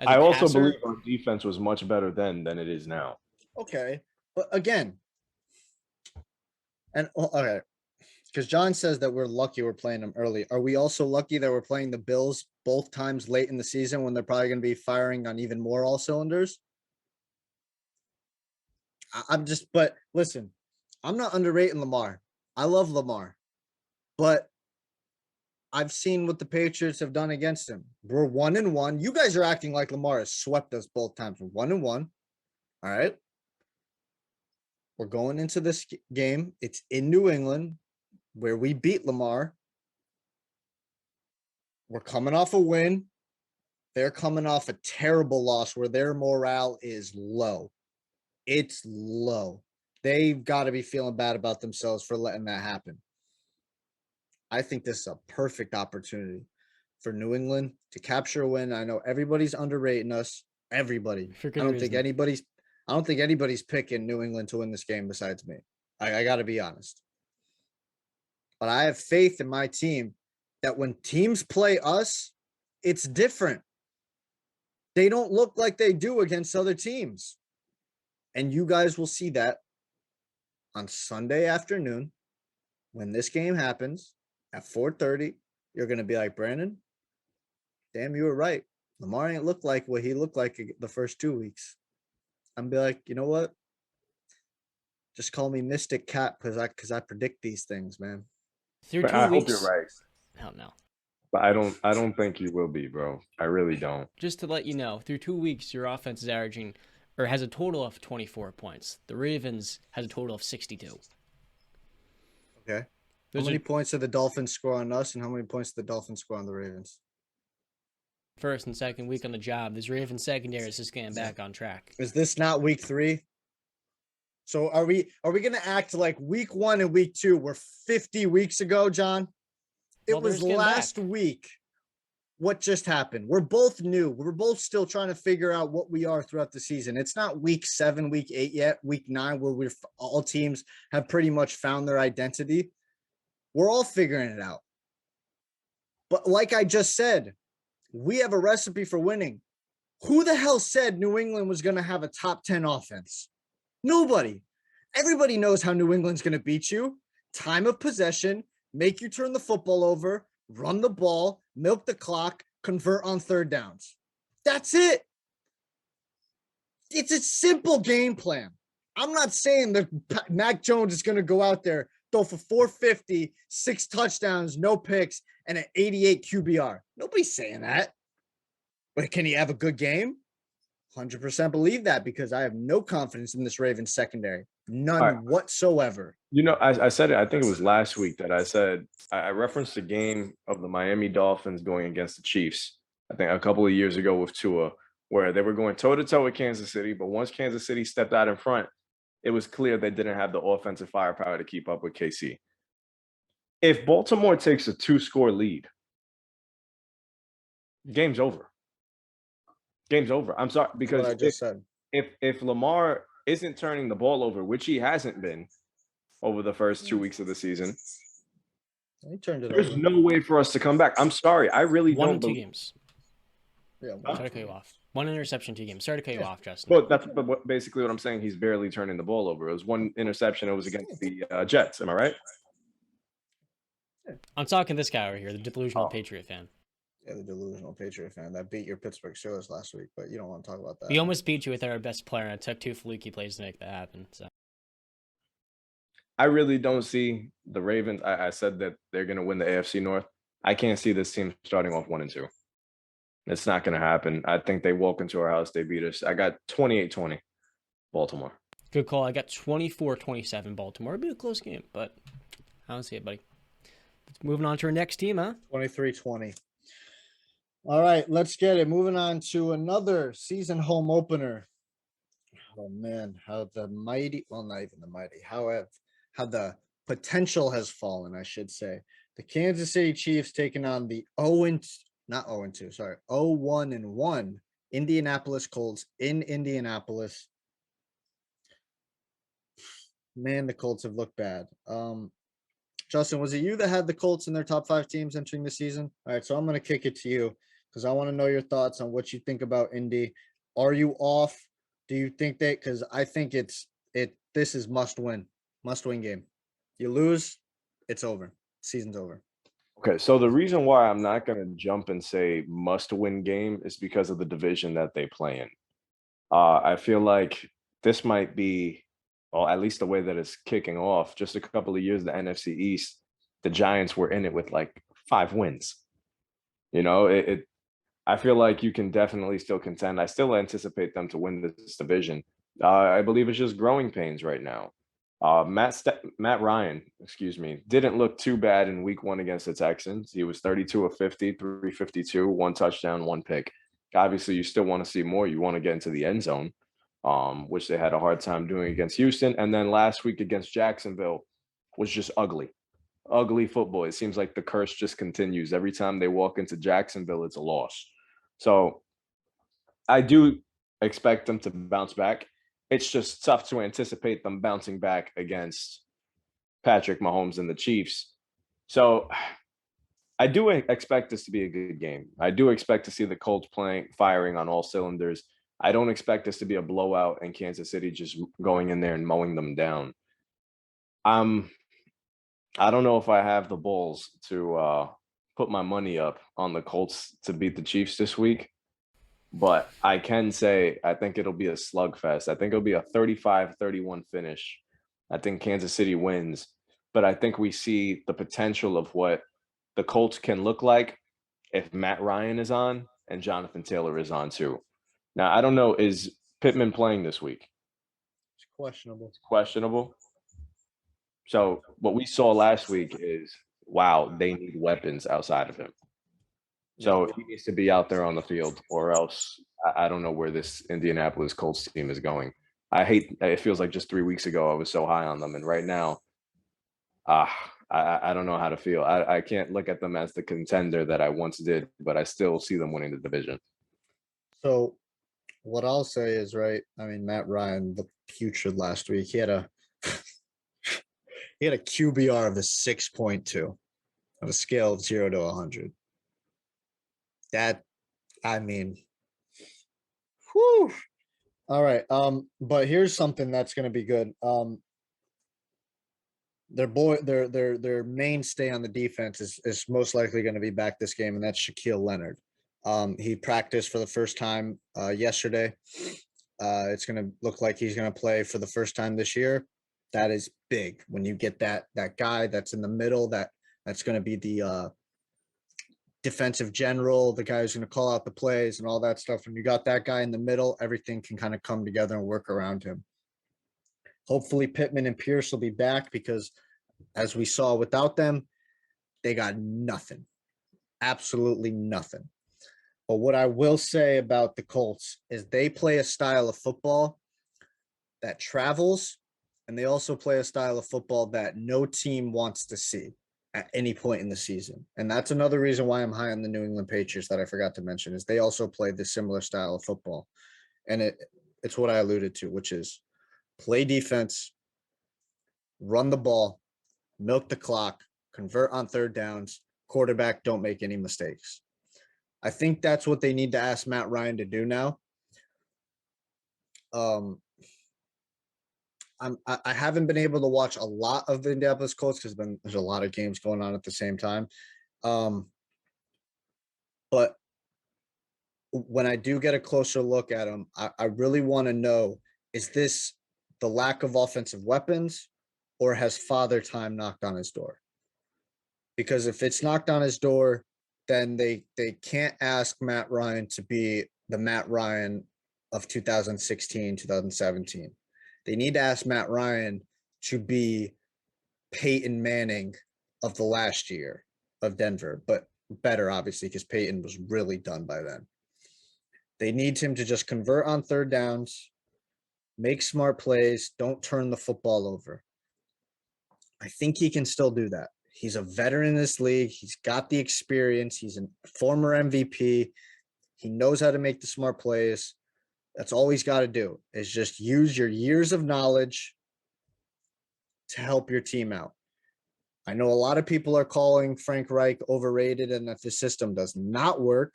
S3: I also believe our defense was much better then than it is now.
S1: Okay, but again, and okay, because John says that we're lucky we're playing them early. Are we also lucky that we're playing the Bills both times late in the season when they're probably going to be firing on even more all cylinders? But listen, I'm not underrating Lamar. I love Lamar, but I've seen what the Patriots have done against him. We're 1-1. You guys are acting like Lamar has swept us both times. We're 1-1. All right. We're going into this game. It's in New England where we beat Lamar. We're coming off a win. They're coming off a terrible loss where their morale is low. It's low. They've got to be feeling bad about themselves for letting that happen. I think this is a perfect opportunity for New England to capture a win. I know everybody's underrating us. Everybody. I don't think anybody's picking New England to win this game besides me. I got to be honest. But I have faith in my team that when teams play us, it's different. They don't look like they do against other teams. And you guys will see that on Sunday afternoon when this game happens at 4:30. You're going to be like, Brandon, damn, you were right. Lamar ain't looked like what he looked like the first 2 weeks. I'm be like, you know what? Just call me Mystic Cat because I predict these things, man.
S3: I hope you're right.
S2: Hell no.
S3: But I don't think you will be, bro. I really don't.
S2: Just to let you know, through 2 weeks, your offense is averaging or has a total of 24 points. The Ravens has a total of 62.
S1: Okay. How many points did the Dolphins score on us, and how many points did the Dolphins score on the Ravens?
S2: First and second week on the job. This Ravens secondary is just getting back on track.
S1: Is this not week 3? So are we going to act like week 1 and week 2 were 50 weeks ago, John? It was last week. What just happened? We're both new. We're both still trying to figure out what we are throughout the season. It's not week 7, week 8 yet, week 9, where all teams have pretty much found their identity. We're all figuring it out. But like I just said, we have a recipe for winning. Who the hell said New England was going to have a top 10 offense? Nobody. Everybody knows how New England's going to beat you. Time of possession, make you turn the football over, run the ball, milk the clock, convert on third downs. That's it. It's a simple game plan. I'm not saying that Mac Jones is going to go out there, throw for 450, 6 touchdowns, no picks, and an 88 QBR. Nobody's saying that. But can he have a good game? 100% believe that, because I have no confidence in this Ravens secondary. None whatsoever.
S3: You know, I said it, I think it was last week that I said, I referenced the game of the Miami Dolphins going against the Chiefs, I think a couple of years ago with Tua, where they were going toe-to-toe with Kansas City, but once Kansas City stepped out in front, it was clear they didn't have the offensive firepower to keep up with KC. If Baltimore takes a 2-score lead, game's over. Game's over. I'm sorry, because
S1: what I just said.
S3: If Lamar isn't turning the ball over, which he hasn't been over the first 2 weeks of the season,
S1: he turned it
S3: there's
S1: over.
S3: no way for us to come back. I'm sorry. I really
S2: One
S3: don't
S2: in 2
S3: believe.
S2: games.
S1: Yeah,
S2: Sorry to cut you off. 1 interception, 2 games. Sorry to cut you off, Justin.
S3: But basically what I'm saying, he's barely turning the ball over. It was 1 interception. It was against the Jets. Am I right?
S2: I'm talking this guy over here, the delusional Patriot fan.
S1: Yeah, the delusional Patriot fan that beat your Pittsburgh Steelers last week, but you don't want to talk about that.
S2: We almost beat you with our best player, and it took 2 fluky plays to make that happen. So
S3: I really don't see the Ravens. I said that they're going to win the AFC North. I can't see this team starting off 1-2. It's not going to happen. I think they walk into our house. They beat us. I got 28-20 Baltimore.
S2: Good call. I got 24-27 Baltimore. It'll be a close game, but I don't see it, buddy. Moving on to our next team, huh?
S1: 23-20. All right, let's get it. Moving on to another season home opener. Oh, man, how the mighty, well, not even the mighty, how the potential has fallen, I should say. The Kansas City Chiefs taking on the 0-1 Indianapolis Colts in Indianapolis. Man, the Colts have looked bad. Justin, was it you that had the Colts in their top 5 teams entering the season? All right, so I'm going to kick it to you because I want to know your thoughts on what you think about Indy. Are you off? Do you think that, because I think this is must win game. You lose, it's over. Season's over.
S3: Okay, so the reason why I'm not going to jump and say must-win game is because of the division that they play in. I feel like this might be, well, at least the way that it's kicking off, just a couple of years, the NFC East, the Giants were in it with like 5 wins. You know, I feel like you can definitely still contend. I still anticipate them to win this division. I believe it's just growing pains right now. Matt Ryan, didn't look too bad in week 1 against the Texans. He was 32 of 50, 352, 1 touchdown, 1 pick. Obviously, you still want to see more. You want to get into the end zone, which they had a hard time doing against Houston. And then last week against Jacksonville was just ugly football. It seems like the curse just continues. Every time they walk into Jacksonville, it's a loss. So I do expect them to bounce back. It's just tough to anticipate them bouncing back against Patrick Mahomes and the Chiefs. So I do expect this to be a good game. I do expect to see the Colts firing on all cylinders. I don't expect this to be a blowout and Kansas City just going in there and mowing them down. I don't know if I have the balls to put my money up on the Colts to beat the Chiefs this week. But I can say I think it'll be a slugfest. I think it'll be a 35-31 finish. I think Kansas City wins. But I think we see the potential of what the Colts can look like if Matt Ryan is on and Jonathan Taylor is on too. Now, I don't know, is Pittman playing this week?
S1: It's questionable.
S3: Questionable. So what we saw last week is, wow, they need weapons outside of him. So he needs to be out there on the field, or else I don't know where this Indianapolis Colts team is going. It feels like just 3 weeks ago I was so high on them, and right now, I don't know how to feel. I can't look at them as the contender that I once did, but I still see them winning the division.
S1: So what I'll say is, right, I mean, Matt Ryan looked putrid last week. He had a QBR of a 6.2 on a scale of 0 to 100. That, I mean, whew. All right. But here's something that's going to be good. Their mainstay on the defense is most likely going to be back this game, and that's Shaquille Leonard. He practiced for the first time yesterday. It's going to look like he's going to play for the first time this year. That is big when you get that guy that's in the middle. That's going to be the defensive general, the guy who's going to call out the plays and all that stuff. When you got that guy in the middle, everything can kind of come together and work around him. Hopefully Pittman and Pierce will be back, because as we saw without them, they got nothing. Absolutely nothing. But what I will say about the Colts is they play a style of football that travels, and they also play a style of football that no team wants to see at any point in the season. And that's another reason why I'm high on the New England Patriots that I forgot to mention, is they also play this similar style of football. And it's what I alluded to, which is play defense, run the ball, milk the clock, convert on third downs, quarterback, don't make any mistakes. I think that's what they need to ask Matt Ryan to do now. I haven't been able to watch a lot of the Indianapolis Colts because there's a lot of games going on at the same time. But when I do get a closer look at them, I really want to know, is this the lack of offensive weapons, or has Father Time knocked on his door? Because if it's knocked on his door, then they can't ask Matt Ryan to be the Matt Ryan of 2016, 2017. They need to ask Matt Ryan to be Peyton Manning of the last year of Denver, but better, obviously, because Peyton was really done by then. They need him to just convert on third downs, make smart plays, don't turn the football over. I think he can still do that. He's a veteran in this league. He's got the experience. He's a former MVP. He knows how to make the smart plays. That's all he's got to do, is just use your years of knowledge to help your team out. I know a lot of people are calling Frank Reich overrated and that the system does not work.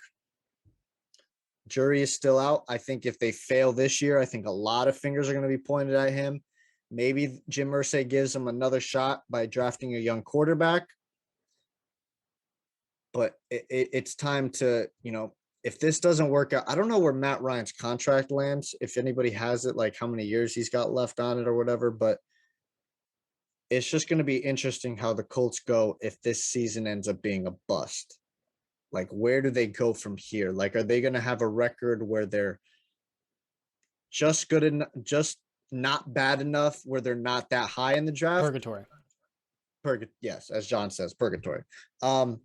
S1: Jury is still out. I think if they fail this year, I think a lot of fingers are going to be pointed at him. Maybe Jim Irsay gives him another shot by drafting a young quarterback. But it's time to, if this doesn't work out, I don't know where Matt Ryan's contract lands, if anybody has it, like how many years he's got left on it or whatever, but it's just going to be interesting how the Colts go if this season ends up being a bust. Like, where do they go from here? Like, are they going to have a record where they're just good enough, just not bad enough, where they're not that high in the draft?
S2: Purgatory.
S1: Yes, as John says, purgatory. So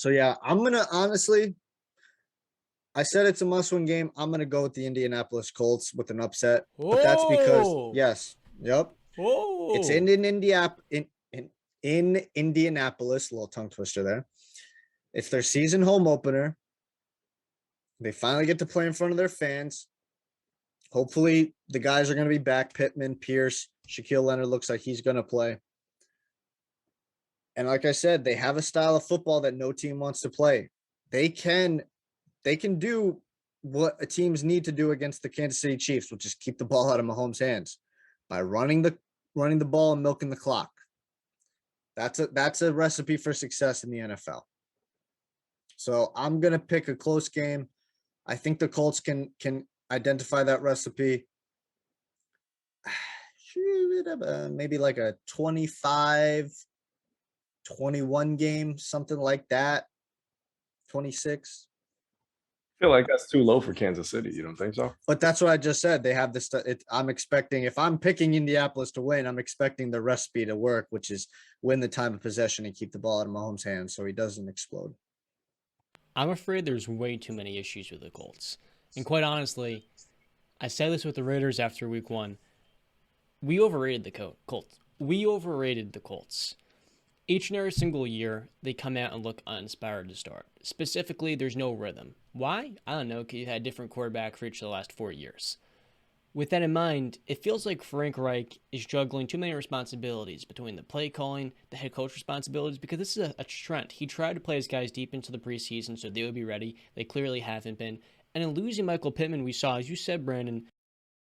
S1: yeah, I'm gonna honestly, I said it's a must-win game. I'm gonna go with the Indianapolis Colts with an upset, but that's because it's in Indianapolis. A little tongue twister there. It's their season home opener. They finally get to play in front of their fans. Hopefully, the guys are going to be back. Pittman, Pierce, Shaquille Leonard looks like he's going to play. And like I said, they have a style of football that no team wants to play. They can do what teams need to do against the Kansas City Chiefs, which is keep the ball out of Mahomes' hands by running the ball and milking the clock. That's a recipe for success in the NFL. So I'm going to pick a close game. I think the Colts can identify that recipe. Maybe like a 25-21 game, something like that. 26.
S3: I feel like that's too low for Kansas City. You don't think so?
S1: But that's what I just said. They have this. I'm expecting, if I'm picking Indianapolis to win, I'm expecting the recipe to work, which is win the time of possession and keep the ball out of Mahomes' hands so he doesn't explode.
S2: I'm afraid there's way too many issues with the Colts. And quite honestly, I said this with the Raiders after week 1. We overrated the Colts. We overrated the Colts. Each and every single year, they come out and look uninspired to start. Specifically, there's no rhythm. Why? I don't know, because you've had different quarterback for each of the last 4 years. With that in mind, it feels like Frank Reich is juggling too many responsibilities between the play calling, the head coach responsibilities, because this is a trend. He tried to play his guys deep into the preseason so they would be ready. They clearly haven't been. And in losing Michael Pittman, we saw, as you said, Brandon,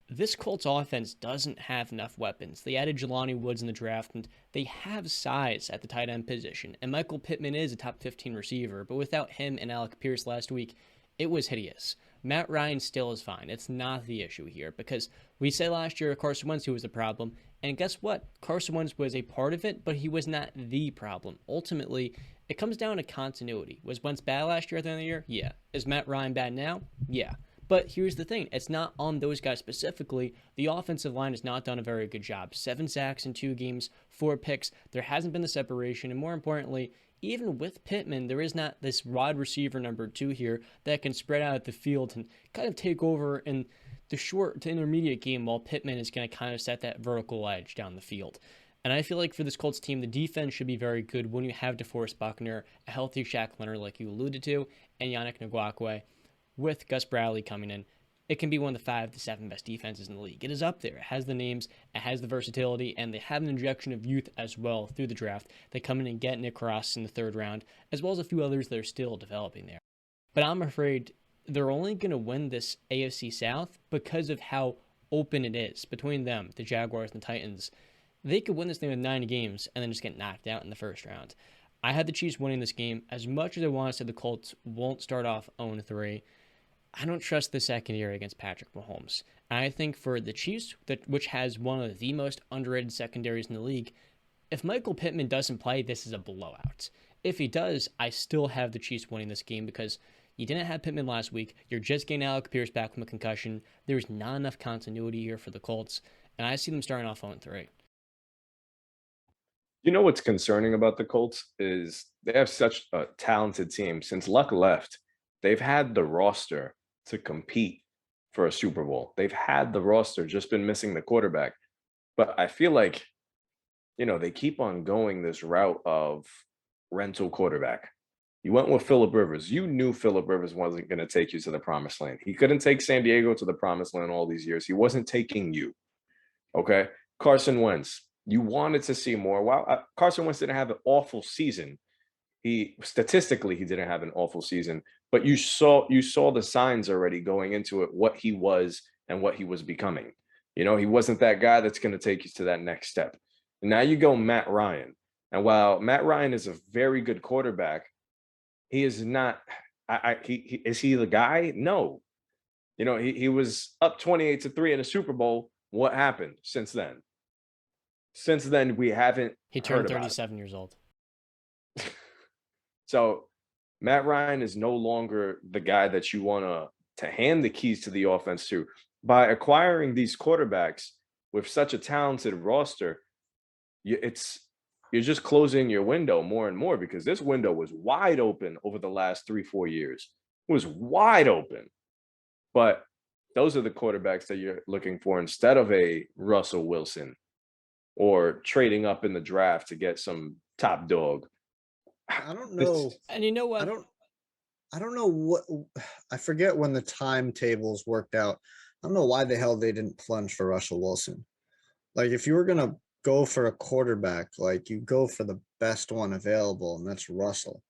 S2: this Colts offense doesn't have enough weapons. They added Jelani Woods in the draft, and they have size at the tight end position. And Michael Pittman is a top 15 receiver, but without him and Alec Pierce last week, it was hideous. Matt Ryan still is fine. It's not the issue here, because we said last year Carson Wentz was the problem, and guess what? Carson Wentz was a part of it, but he was not the problem. Ultimately, it comes down to continuity. Was Wentz bad last year at the end of the year? Yeah. Is Matt Ryan bad now? Yeah. But here's the thing. It's not on those guys specifically. The offensive line has not done a very good job. 7 sacks in 2 games, 4 picks. There hasn't been the separation. And more importantly, even with Pittman, there is not this wide receiver number 2 here that can spread out the field and kind of take over in the short to intermediate game while Pittman is going to kind of set that vertical edge down the field. And I feel like for this Colts team, the defense should be very good when you have DeForest Buckner, a healthy Shaq Leonard like you alluded to, and Yannick Ngakoue. With Gus Bradley coming in, it can be one of the 5 to 7 best defenses in the league. It is up there. It has the names, it has the versatility, and they have an injection of youth as well through the draft. They come in and get Nick Ross in the 3rd round, as well as a few others that are still developing there. But I'm afraid they're only going to win this AFC South because of how open it is between them, the Jaguars and the Titans. They could win this thing with 9 games and then just get knocked out in the first round. I had the Chiefs winning this game. As much as I want to say the Colts won't start off 0-3, I don't trust the secondary against Patrick Mahomes. And I think for the Chiefs, which has one of the most underrated secondaries in the league, if Michael Pittman doesn't play, this is a blowout. If he does, I still have the Chiefs winning this game because you didn't have Pittman last week. You're just getting Alec Pierce back from a concussion. There's not enough continuity here for the Colts, and I see them starting off 0-3.
S3: You know what's concerning about the Colts is they have such a talented team. Since Luck left, they've had the roster to compete for a Super Bowl. They've had the roster, just been missing the quarterback. But I feel like, they keep on going this route of rental quarterback. You went with Phillip Rivers. You knew Phillip Rivers wasn't going to take you to the promised land. He couldn't take San Diego to the promised land all these years. He wasn't taking you. Okay? Carson Wentz. You wanted to see more. Wow, Carson Wentz didn't have an awful season. Statistically, he didn't have an awful season, but you saw the signs already going into it, what he was and what he was becoming. He wasn't that guy that's going to take you to that next step. And now you go Matt Ryan. And while Matt Ryan is a very good quarterback, he is not. Is he the guy? No. He was up 28-3 in a Super Bowl. What happened since then? Since then, we haven't.
S2: He turned 37 years old.
S3: So Matt Ryan is no longer the guy that you want to hand the keys to the offense to. By acquiring these quarterbacks with such a talented roster, you're just closing your window more and more, because this window was wide open over the last 3-4 years. It was wide open. But those are the quarterbacks that you're looking for instead of a Russell Wilson or trading up in the draft to get some top dog.
S1: I don't know.
S2: And you know what?
S1: I don't know what. I forget when the timetables worked out. I don't know why the hell they didn't plunge for Russell Wilson. Like, if you were going to go for a quarterback, like, you go for the best one available, and that's Russell.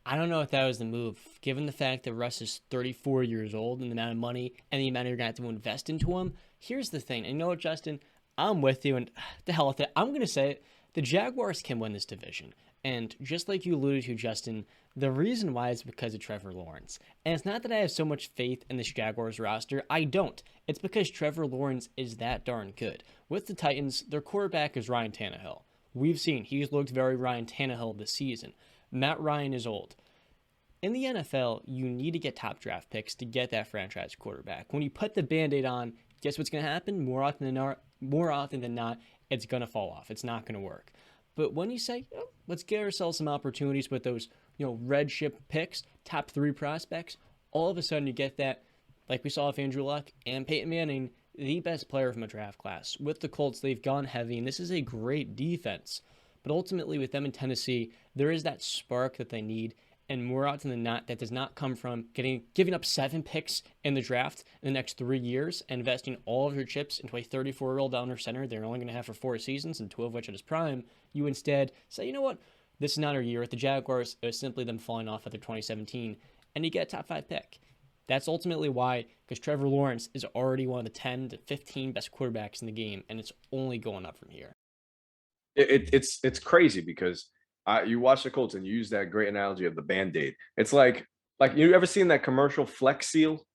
S2: I don't know if that was the move, given the fact that Russ is 34 years old and the amount of money and the amount you're going to have to invest into him. Here's the thing. And you know what, Justin? I'm with you, and the hell with it. I'm going to say it. The Jaguars can win this division. And just like you alluded to, Justin, the reason why is because of Trevor Lawrence. And it's not that I have so much faith in this Jaguars roster. I don't. It's because Trevor Lawrence is that darn good. With the Titans, their quarterback is Ryan Tannehill. we've seen he's looked very Ryan Tannehill this season. Matt Ryan is old. In the NFL, you need to get top draft picks to get that franchise quarterback. When you put the Band-Aid on, guess what's going to happen? More often than not, it's going to fall off. It's not going to work. But when you say, oh, let's get ourselves some opportunities with those, red chip picks, top 3 prospects, all of a sudden you get that, like we saw with Andrew Luck and Peyton Manning, the best player from a draft class. With the Colts, they've gone heavy, and this is a great defense. But ultimately, with them in Tennessee, there is that spark that they need. And more often than not, that does not come from giving up 7 picks in the draft in the next 3 years and investing all of your chips into a 34-year-old under center they're only going to have for 4 seasons, and 2 of which at his prime. You instead say, you know what? This is not our year. With the Jaguars, it was simply them falling off after 2017, and you get a top 5 pick. That's ultimately why, because Trevor Lawrence is already one of the 10 to 15 best quarterbacks in the game, and it's only going up from here.
S3: It's crazy because you watch the Colts and you use that great analogy of the Band-Aid. It's like you ever seen that commercial Flex Seal?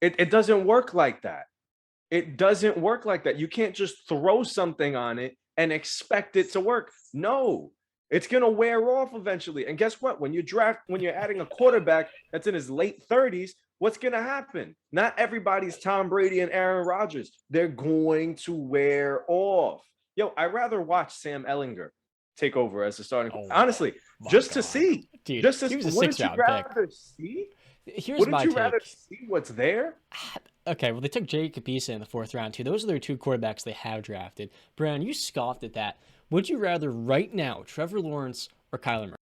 S3: It doesn't work like that. It doesn't work like that. You can't just throw something on it and expect it to work. No, it's going to wear off eventually. And guess what? When you're adding a quarterback that's in his late 30s, what's going to happen? Not everybody's Tom Brady and Aaron Rodgers. They're going to wear off. Yo, I'd rather watch Sam Ellinger take over as the starting. Honestly, just to see.
S2: Dude,
S3: just to
S2: he was a
S3: wouldn't you
S2: 6th round
S3: rather
S2: pick.
S3: see?
S2: Here's my take.
S3: Rather see what's there?
S2: Okay, well, they took Jacob Eason in the 4th round, too. Those are their 2 quarterbacks they have drafted. Brown, you scoffed at that. Would you rather right now Trevor Lawrence or Kyler Murray?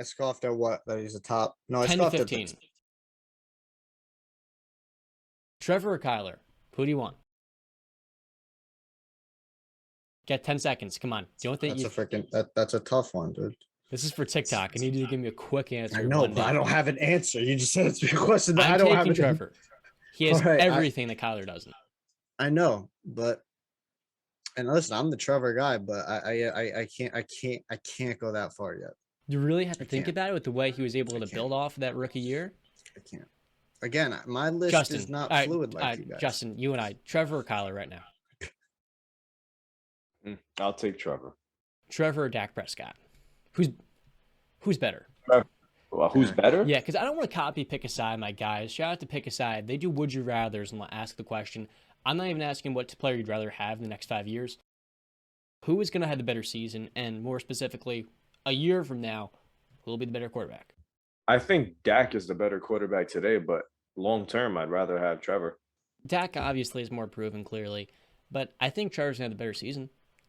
S1: I scoffed at what? That he's a top. No, I
S2: 10 to
S1: scoffed
S2: 15. Trevor or Kyler? Who do you want? Get 10 seconds. Come on. Don't think
S1: that's a tough one, dude.
S2: This is for TikTok. I need you to give me a quick answer.
S1: I know, but I don't have an answer. You just said it's a question that I don't have.
S2: Trevor. He has everything that Kyler doesn't.
S1: I know, but listen, I'm the Trevor guy, but I can't go that far yet.
S2: You really have to think about it with the way he was able to build off that rookie year.
S1: I can't. Again, my list is not fluid like you guys.
S2: Justin, you and I, Trevor or Kyler right now?
S3: I'll take Trevor.
S2: Trevor or Dak Prescott? Who's better?
S3: Well, who's better?
S2: Yeah, because I don't want to copy Pick a Side, my guys. Shout out to Pick a Side. They do Would You Rathers and ask the question. I'm not even asking what player you'd rather have in the next 5 years. Who is going to have the better season? And more specifically, a year from now, who will be the better quarterback?
S3: I think Dak is the better quarterback today, but long term, I'd rather have Trevor.
S2: Dak obviously is more proven, clearly, but I think Trevor's going to have the better season.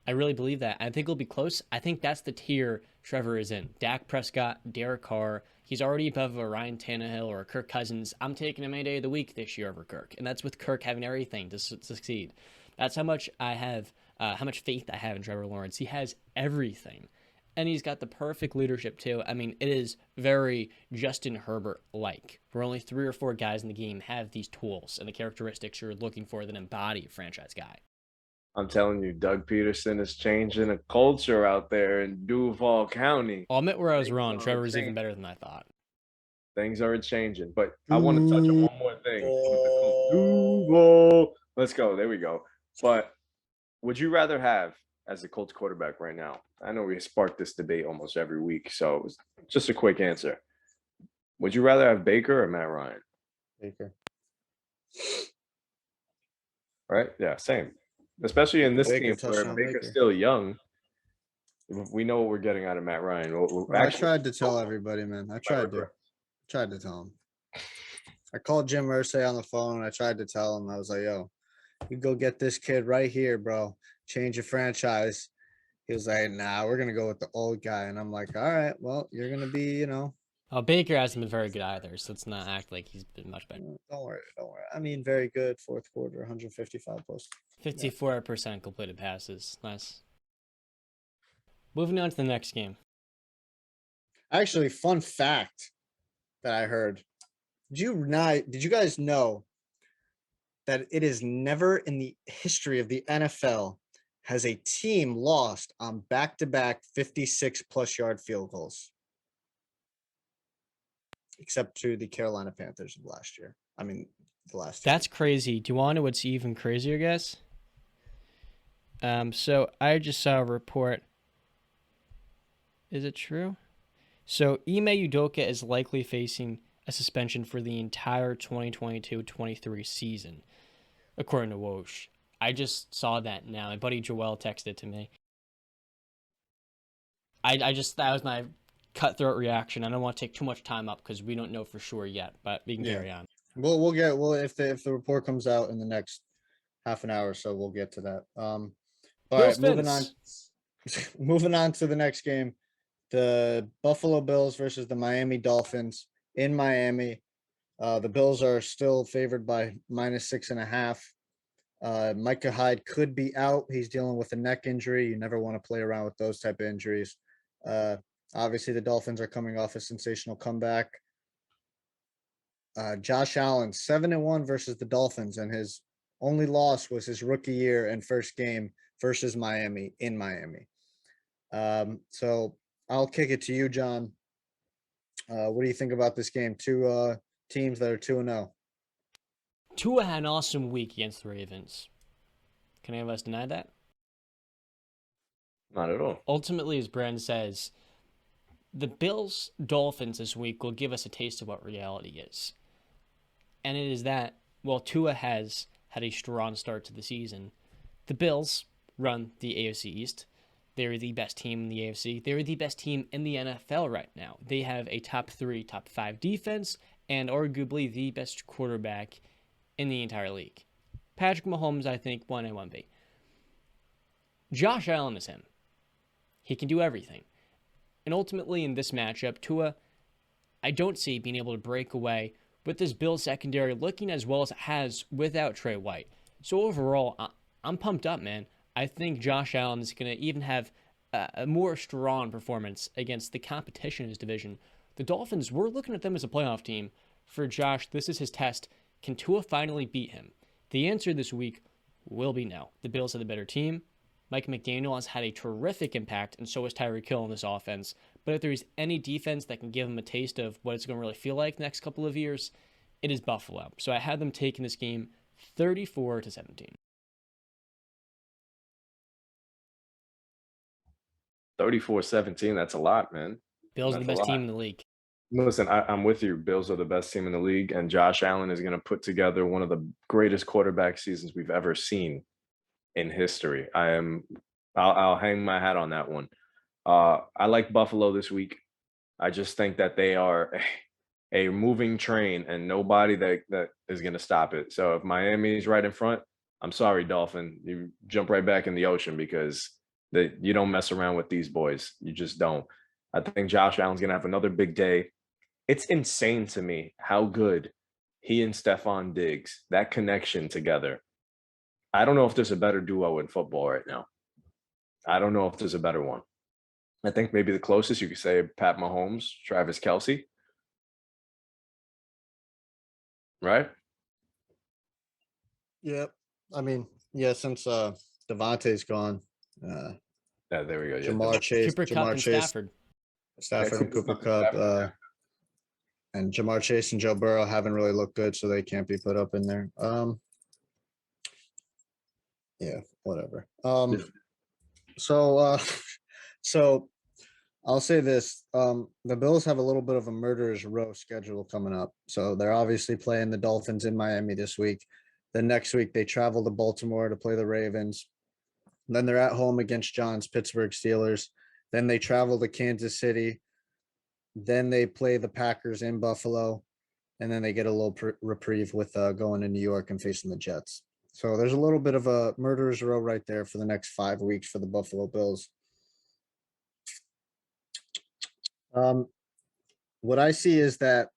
S2: I really believe that. I think it'll be close. I think that's the tier Trevor is in. Dak Prescott, Derek Carr. He's already above a Ryan Tannehill or a Kirk Cousins. I'm taking him any day of the week this year over Kirk, and that's with Kirk having everything to succeed. That's how much I have, how much faith I have in Trevor Lawrence. He has everything, and he's got the perfect leadership too. I mean, it is very Justin Herbert-like, where only 3 or 4 guys in the game have these tools and the characteristics you're looking for that embody a franchise guy.
S3: I'm telling you, Doug Peterson is changing a culture out there in Duval County.
S2: I'll admit where I was wrong. Trevor's even better than I thought.
S3: Things are changing, but I want to touch on one more thing. Duval. Let's go. There we go. But would you rather have, as the Colts quarterback right now, I know we spark this debate almost every week, so just a quick answer. Would you rather have Baker or Matt Ryan?
S1: Baker.
S3: Right? Yeah, same. Especially in this team where Baker's still young. We know what we're getting out of Matt Ryan.
S1: I tried to tell everybody, man. I tried to tell him. I called Jim Irsay on the phone. I tried to tell him. I was like, yo, you go get this kid right here, bro. Change your franchise. He was like, nah, we're going to go with the old guy. And I'm like, all right, well, you're going to be,
S2: Oh, Baker hasn't been very good either, so let's not act like he's been much better.
S1: Don't worry. I mean, very good. 4th quarter, 155 plus.
S2: 54% completed passes. Nice. Moving on to the next game.
S1: Actually, fun fact that I heard. Did you guys know that it is never in the history of the NFL has a team lost on back-to-back 56-plus yard field goals? Except to the Carolina Panthers of last year. I mean, the last year.
S2: That's crazy. Do you want to know what's even crazier, guys? So I just saw a report. Is it true? So Ime Udoka is likely facing a suspension for the entire 2022-23 season, according to Woj. I just saw that now. My buddy Joel texted it to me. That was my cutthroat reaction. I don't want to take too much time up because we don't know for sure yet, but we can carry on.
S1: We'll if the report comes out in the next half an hour or so, we'll get to that. All right, moving on to the next game. The Buffalo Bills versus the Miami Dolphins in Miami. The Bills are still favored by -6.5. Micah Hyde could be out. He's dealing with a neck injury. You never want to play around with those type of injuries. Obviously, the Dolphins are coming off a sensational comeback. Josh Allen 7-1 versus the Dolphins, and his only loss was his rookie year and first game versus Miami in Miami. So I'll kick it to you, John. What do you think about this game? Two teams that are 2-0.
S2: Tua had an awesome week against the Ravens. Can any of us deny that?
S3: Not at all.
S2: Ultimately, as Brandon says, the Bills Dolphins this week will give us a taste of what reality is. And it is that, while Tua has had a strong start to the season, the Bills run the AFC East. They're the best team in the AFC. They're the best team in the NFL right now. They have a top 3, top 5 defense, and arguably the best quarterback in the entire league. Patrick Mahomes, I think, 1A, 1B. Josh Allen is him. He can do everything. And ultimately, in this matchup, Tua, I don't see being able to break away with this Bills secondary looking as well as it has without Trey White. So overall, I'm pumped up, man. I think Josh Allen is going to even have a more strong performance against the competition in his division. The Dolphins, we're looking at them as a playoff team. For Josh, this is his test. Can Tua finally beat him? The answer this week will be no. The Bills are the better team. Mike McDaniel has had a terrific impact, and so has Tyreek Hill in this offense. But if there's any defense that can give him a taste of what it's going to really feel like the next couple of years, it is Buffalo. So I had them taking this game 34-17.
S3: 34-17, that's a lot, man.
S2: Bills are the best team in the league.
S3: Listen, I'm with you. Bills are the best team in the league, and Josh Allen is going to put together one of the greatest quarterback seasons we've ever seen in history. I'll hang my hat on that one. I like Buffalo this week. I just think that they are a moving train, and nobody that is going to stop it. So if Miami is right in front, I'm sorry, Dolphin, you jump right back in the ocean because you don't mess around with these boys. You just don't. I think Josh Allen's going to have another big day. It's insane to me how good he and Stephon Diggs, that connection together. I don't know if there's a better duo in football right now. I don't know if there's a better one. I think maybe the closest you could say Pat Mahomes, Travis Kelce. Right?
S1: Yep. I mean, yeah, since Devontae's gone.
S3: Yeah, there we go. Yeah,
S1: Jamar Chase,
S2: Cooper Kupp and Stafford.
S1: Stafford and Cooper Kupp. And Jamar Chase and Joe Burrow haven't really looked good, so they can't be put up in there. Yeah, whatever. So I'll say this. The Bills have a little bit of a murderer's row schedule coming up. So they're obviously playing the Dolphins in Miami this week. Then next week they travel to Baltimore to play the Ravens. Then they're at home against John's Pittsburgh Steelers. Then they travel to Kansas City. Then they play the Packers in Buffalo. And then they get a little reprieve with going to New York and facing the Jets. So there's a little bit of a murderer's row right there for the next 5 weeks for the Buffalo Bills. What I see is that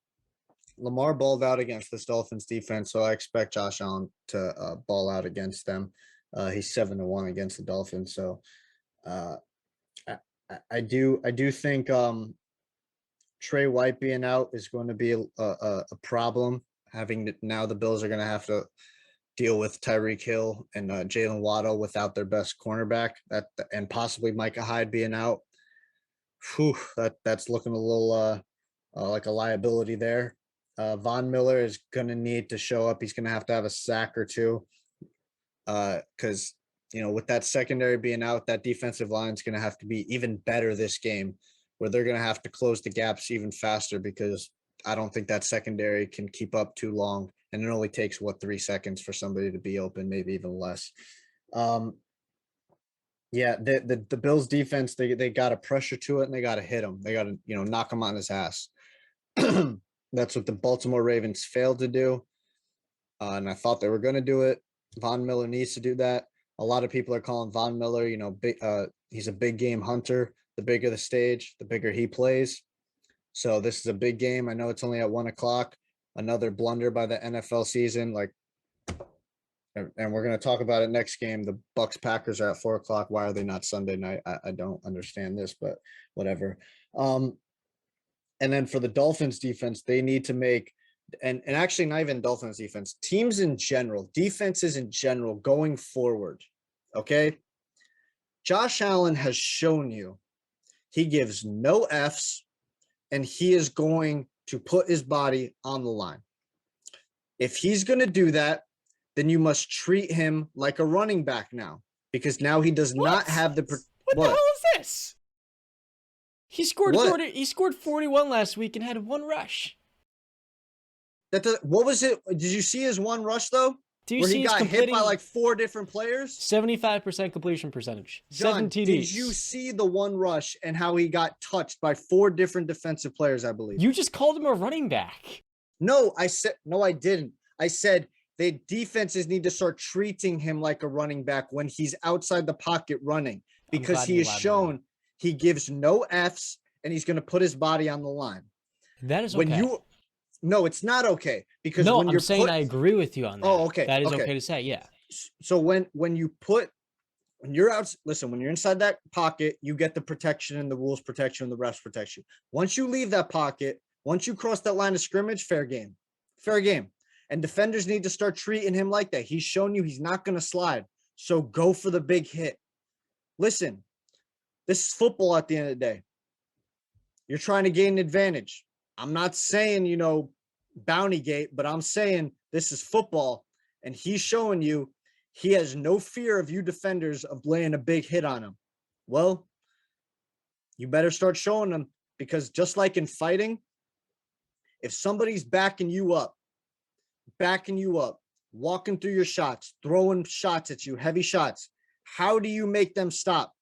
S1: Lamar balled out against this Dolphins defense, so I expect Josh Allen to ball out against them. He's 7-1 against the Dolphins, so I do think Trey White being out is going to be a problem. Now the Bills are going to have to deal with Tyreek Hill and Jalen Waddle without their best cornerback, and possibly Micah Hyde being out. Whew, that's looking a little like a liability there. Von Miller is going to need to show up. He's going to have a sack or two because with that secondary being out, that defensive line is going to have to be even better this game, where they're going to have to close the gaps even faster, because I don't think that secondary can keep up too long. And it only takes 3 seconds for somebody to be open, maybe even less. Yeah, the Bills defense, they got to pressure to it, and they got to hit him. They got to, knock him on his ass. That's what the Baltimore Ravens failed to do. And I thought they were going to do it. Von Miller needs to do that. A lot of people are calling Von Miller, he's a big game hunter. The bigger the stage, the bigger he plays. So this is a big game. I know it's only at 1:00. Another blunder by the NFL season. And we're going to talk about it next game. The Bucs Packers are at 4:00. Why are they not Sunday night? I don't understand this, but whatever. And then for the Dolphins defense, they need to make, and actually not even Dolphins defense, teams in general, defenses in general going forward. Okay. Josh Allen has shown you he gives no Fs, and he is going to put his body on the line. If he's going to do that, then you must treat him like a running back now, because now he does not have the
S2: what the hell is this? He scored 40. He scored 41 last week and had one rush.
S1: What was it? Did you see his one rush though? Where he got hit by 4 different players?
S2: 75% completion percentage.
S1: John,
S2: 7 TDs.
S1: Did you see the one rush and how he got touched by 4 different defensive players, I believe?
S2: You just called him a running back.
S1: No, I didn't. I said the defenses need to start treating him like a running back when he's outside the pocket running, because he has shown he gives no Fs, and he's going to put his body on the line.
S2: That is okay.
S1: No, it's not okay, because
S2: when I'm saying I agree with you on that.
S1: Oh, okay.
S2: That is okay to say, yeah.
S1: So when you're out, listen, when you're inside that pocket, you get the protection and the rules protection and the refs protection. Once you leave that pocket, once you cross that line of scrimmage, fair game. And defenders need to start treating him like that. He's shown you he's not going to slide. So go for the big hit. Listen, this is football at the end of the day. You're trying to gain an advantage. I'm not saying, bounty gate, but I'm saying this is football, and he's showing you he has no fear of you defenders of laying a big hit on him. Well, you better start showing them, because just like in fighting, if somebody's backing you up, walking through your shots, throwing shots at you, heavy shots, how do you make them stop?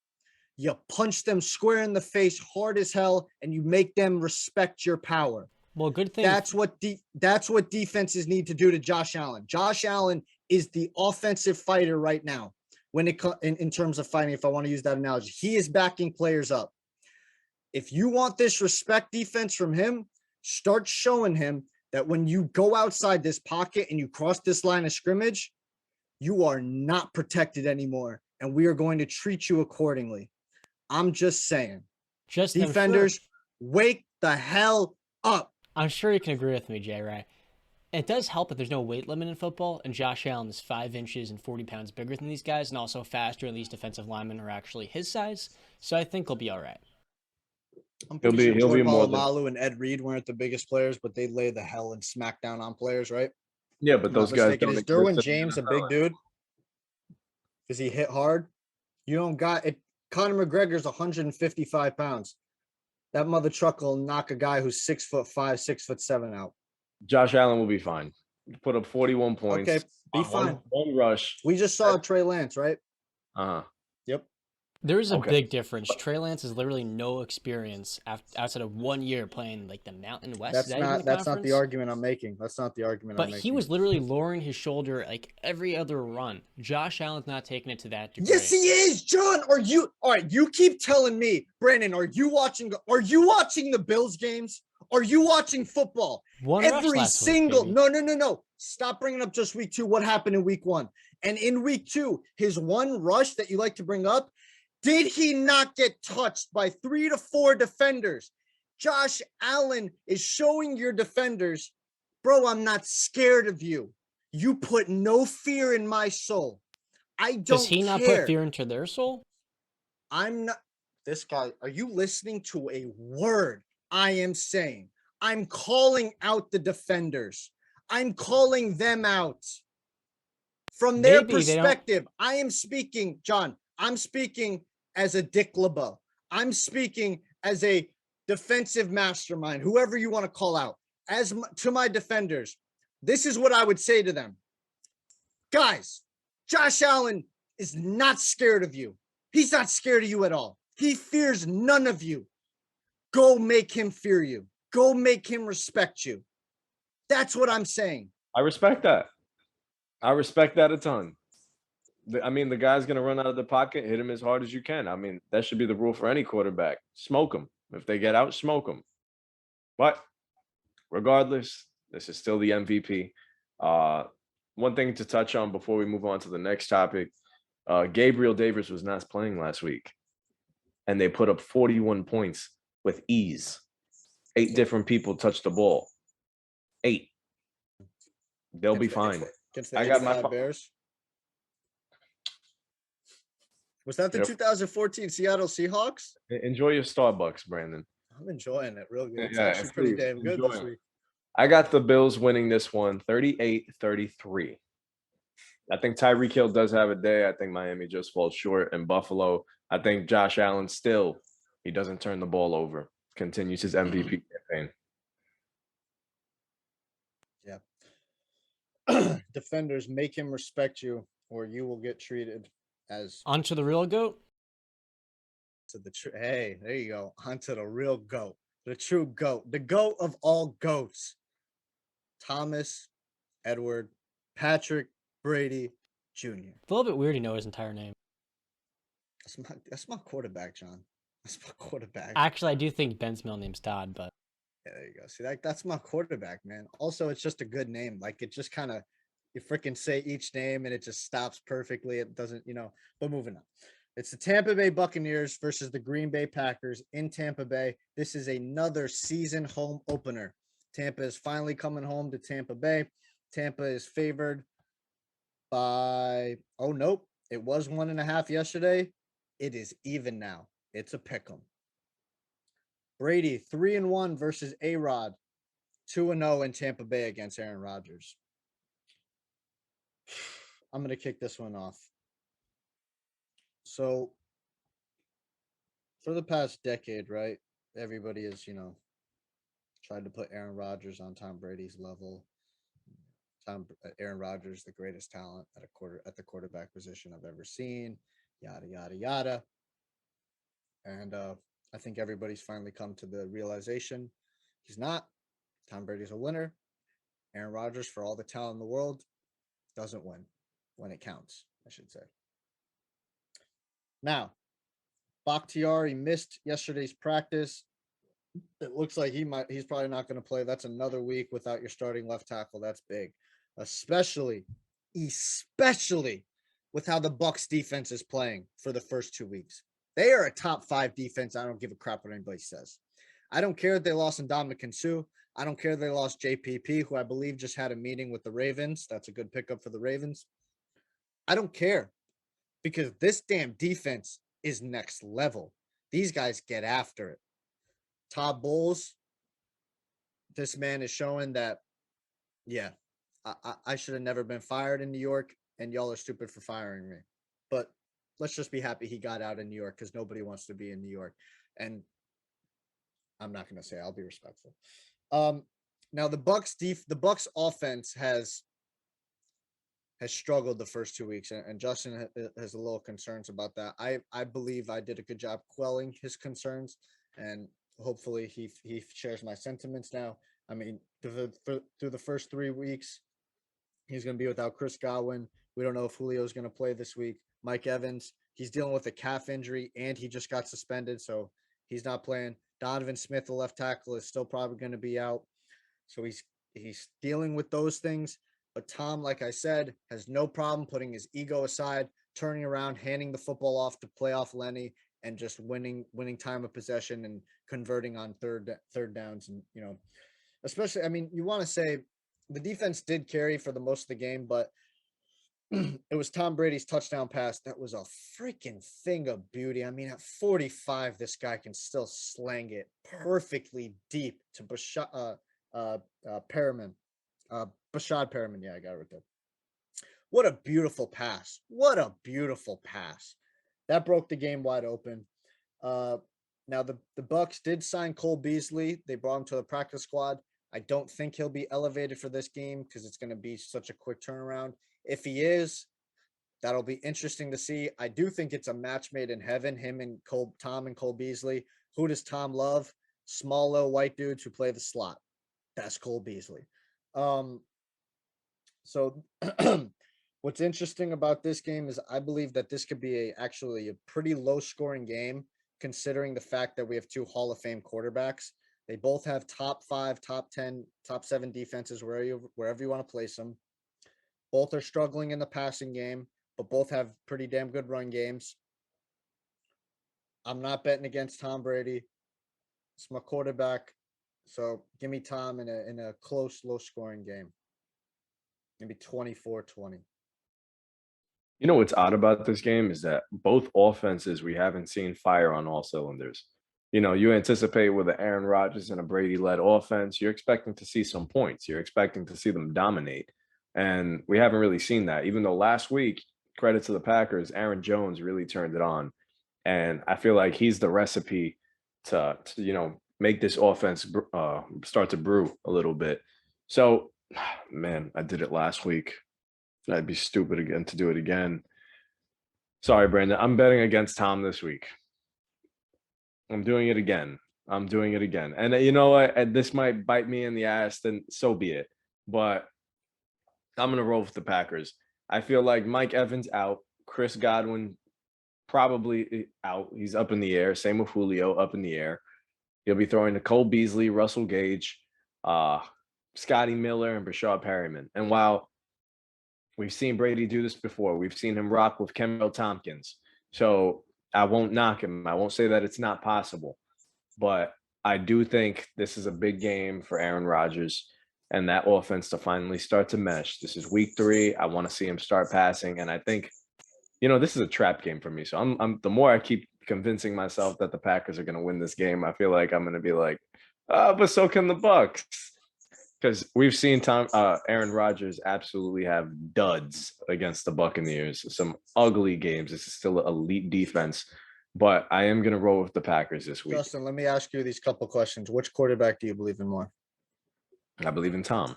S1: You punch them square in the face hard as hell, and you make them respect your power.
S2: Well, good thing.
S1: That's what defenses need to do to Josh Allen. Josh Allen is the offensive fighter right now. When it in terms of fighting, if I want to use that analogy, he is backing players up. If you want this respect defense from him, start showing him that when you go outside this pocket and you cross this line of scrimmage, you are not protected anymore, and we are going to treat you accordingly. I'm just saying. Defenders, wake the hell up.
S2: I'm sure you can agree with me, Jay Ray. It does help that there's no weight limit in football, and Josh Allen is 5 inches and 40 pounds bigger than these guys, and also faster, and these defensive linemen are actually his size. So I think he'll be all right.
S1: I'm pretty sure Troy Polamalu and Ed Reed weren't the biggest players, but they lay the hell and smack down on players, right?
S3: Yeah, but those guys don't.
S1: Is Derwin James a big dude? Does he hit hard? You don't got it. Conor McGregor's 155 pounds. That mother truck will knock a guy who's 6'5", 6'7" out.
S3: Josh Allen will be fine. Put up 41 points.
S1: Okay, be fine.
S3: One rush.
S1: We just saw Trey Lance, right? Yep.
S2: There is a big difference. Trey Lance has literally no experience outside of 1 year playing the Mountain West.
S1: That's not the argument I'm making.
S2: But he was literally lowering his shoulder every other run. Josh Allen's not taking it to that degree.
S1: Yes, he is, John. All right, you keep telling me, Brandon, are you watching the Bills games? Are you watching football? Every single week, no. Stop bringing up just week 2. What happened in week 1? And in week 2, his one rush that you like to bring up, did he not get touched by 3 to 4 defenders? Josh Allen is showing your defenders, bro, I'm not scared of you. You put no fear in my soul. I don't care.
S2: Does he not put fear into their soul?
S1: I'm not. This guy, are you listening to a word I am saying? I'm calling out the defenders. I'm calling them out. From their
S2: Maybe they don't.
S1: perspective, I am speaking, John, I'm speaking as a Dick LeBeau. I'm speaking as a defensive mastermind, whoever you want to call out. To my defenders, this is what I would say to them. Guys, Josh Allen is not scared of you. He's not scared of you at all. He fears none of you. Go make him fear you. Go make him respect you. That's what I'm saying.
S3: I respect that. I respect that a ton. I mean, the guy's going to run out of the pocket, hit him as hard as you can. I mean, that should be the rule for any quarterback. Smoke them. If they get out, smoke them. But regardless, this is still the MVP. One thing to touch on before we move on to the next topic, Gabriel Davis was not playing last week, and they put up 41 points with ease. 8 different people touched the ball. 8. They'll be fine.
S1: I got my Bears. Was that the 2014 Seattle Seahawks?
S3: Enjoy your Starbucks, Brandon.
S1: I'm enjoying it real good. It's
S3: Yeah,
S1: actually pretty damn good this week.
S3: I got the Bills winning this one 38-33. I think Tyreek Hill does have a day. I think Miami just falls short. And Buffalo, I think Josh Allen he doesn't turn the ball over. Continues his MVP campaign.
S1: Yeah. Defenders, make him respect you, or you will get treated as
S2: onto the real GOAT.
S1: Hey, there you go. Onto the real GOAT, the true GOAT, the GOAT of all GOATs. Thomas Edward Patrick Brady Jr.
S2: It's a little bit weird to know his entire name.
S1: That's my quarterback, John. That's my quarterback.
S2: Actually, I do think Ben's middle name's Todd, but
S1: yeah, there you go. See, that's my quarterback, man. Also, it's just a good name. Like, it just kind of, you freaking say each name and it just stops perfectly. It doesn't, but moving on. It's the Tampa Bay Buccaneers versus the Green Bay Packers in Tampa Bay. This is another season home opener. Tampa is finally coming home to Tampa Bay. Tampa is favored by, oh, nope. It was 1.5 yesterday. It is even now. It's a pick'em. Brady, 3-1 versus A-Rod, 2-0 in Tampa Bay against Aaron Rodgers. I'm going to kick this one off. So, for the past decade, right, everybody has, tried to put Aaron Rodgers on Tom Brady's level. Aaron Rodgers, the greatest talent at the quarterback position I've ever seen, yada, yada, yada. And I think everybody's finally come to the realization he's not. Tom Brady's a winner. Aaron Rodgers, for all the talent in the world, doesn't win when it counts, I should say. Now, Bakhtiari missed yesterday's practice. It looks like he's probably not going to play. That's another week without your starting left tackle. That's big, especially with how the Bucs defense is playing for the first 2 weeks. They are a top 5 defense. I don't give a crap what anybody says. I don't care that they lost Ndamukong Suh. I don't care they lost JPP, who I believe just had a meeting with the Ravens. That's a good pickup for the Ravens. I don't care, because this damn defense is next level. These guys get after it. Todd Bowles, this man is showing that, yeah, I should have never been fired in New York, and y'all are stupid for firing me. But let's just be happy he got out in New York, because nobody wants to be in New York. And I'm not going to say, I'll be respectful. Now the Bucs offense has struggled the first 2 weeks, and Justin has a little concerns about that. I believe I did a good job quelling his concerns, and hopefully he shares my sentiments now. I mean, through the first 3 weeks, he's going to be without Chris Godwin. We don't know if Julio is going to play this week. Mike Evans, he's dealing with a calf injury, and he just got suspended, so he's not playing. Donovan Smith, the left tackle, is still probably going to be out. So he's dealing with those things. But Tom, like I said, has no problem putting his ego aside, turning around, handing the football off to playoff Lenny, and just winning time of possession and converting on third downs. And, especially, I mean, you want to say the defense did carry for the most of the game, but it was Tom Brady's touchdown pass that was a freaking thing of beauty. I mean, at 45, this guy can still slang it perfectly deep to Perriman. Bashad Perriman. Yeah, I got it right there. What a beautiful pass. What a beautiful pass. That broke the game wide open. Now the Bucs did sign Cole Beasley. They brought him to the practice squad. I don't think he'll be elevated for this game because it's going to be such a quick turnaround. If he is, that'll be interesting to see. I do think it's a match made in heaven, him and Tom and Cole Beasley. Who does Tom love? Small little white dudes who play the slot. That's Cole Beasley. So what's interesting about this game is I believe that this could be actually a pretty low scoring game, considering the fact that we have two Hall of Fame quarterbacks. They both have top 5, top 10, top 7 defenses wherever you want to place them. Both are struggling in the passing game, but both have pretty damn good run games. I'm not betting against Tom Brady. It's my quarterback. So give me Tom in a close, low-scoring game. Maybe 24-20.
S3: You know what's odd about this game is that both offenses we haven't seen fire on all cylinders. You know, you anticipate with an Aaron Rodgers and a Brady-led offense, you're expecting to see some points. You're expecting to see them dominate. And we haven't really seen that. Even though last week, credit to the Packers, Aaron Jones really turned it on. And I feel like he's the recipe to make this offense start to brew a little bit. So, man, I did it last week. I'd be stupid again to do it again. Sorry, Brandon. I'm betting against Tom this week. I'm doing it again. And you know what? And this might bite me in the ass, then so be it. But I'm going to roll with the Packers. I feel like Mike Evans out. Chris Godwin probably out. He's up in the air. Same with Julio, up in the air. He'll be throwing to Cole Beasley, Russell Gage, Scotty Miller, and Brashad Perryman. And while we've seen Brady do this before, we've seen him rock with Kemba Tompkins. So I won't knock him. I won't say that it's not possible. But I do think this is a big game for Aaron Rodgers and that offense to finally start to mesh. This is week 3. I want to see him start passing. And I think, this is a trap game for me. So I'm the more I keep convincing myself that the Packers are going to win this game, I feel like I'm going to be like, but so can the Bucs. Because we've seen Aaron Rodgers absolutely have duds against the Buccaneers. Some ugly games. This is still an elite defense. But I am going to roll with the Packers this week.
S1: Justin, let me ask you these couple questions. Which quarterback do you believe in more?
S3: I believe in Tom.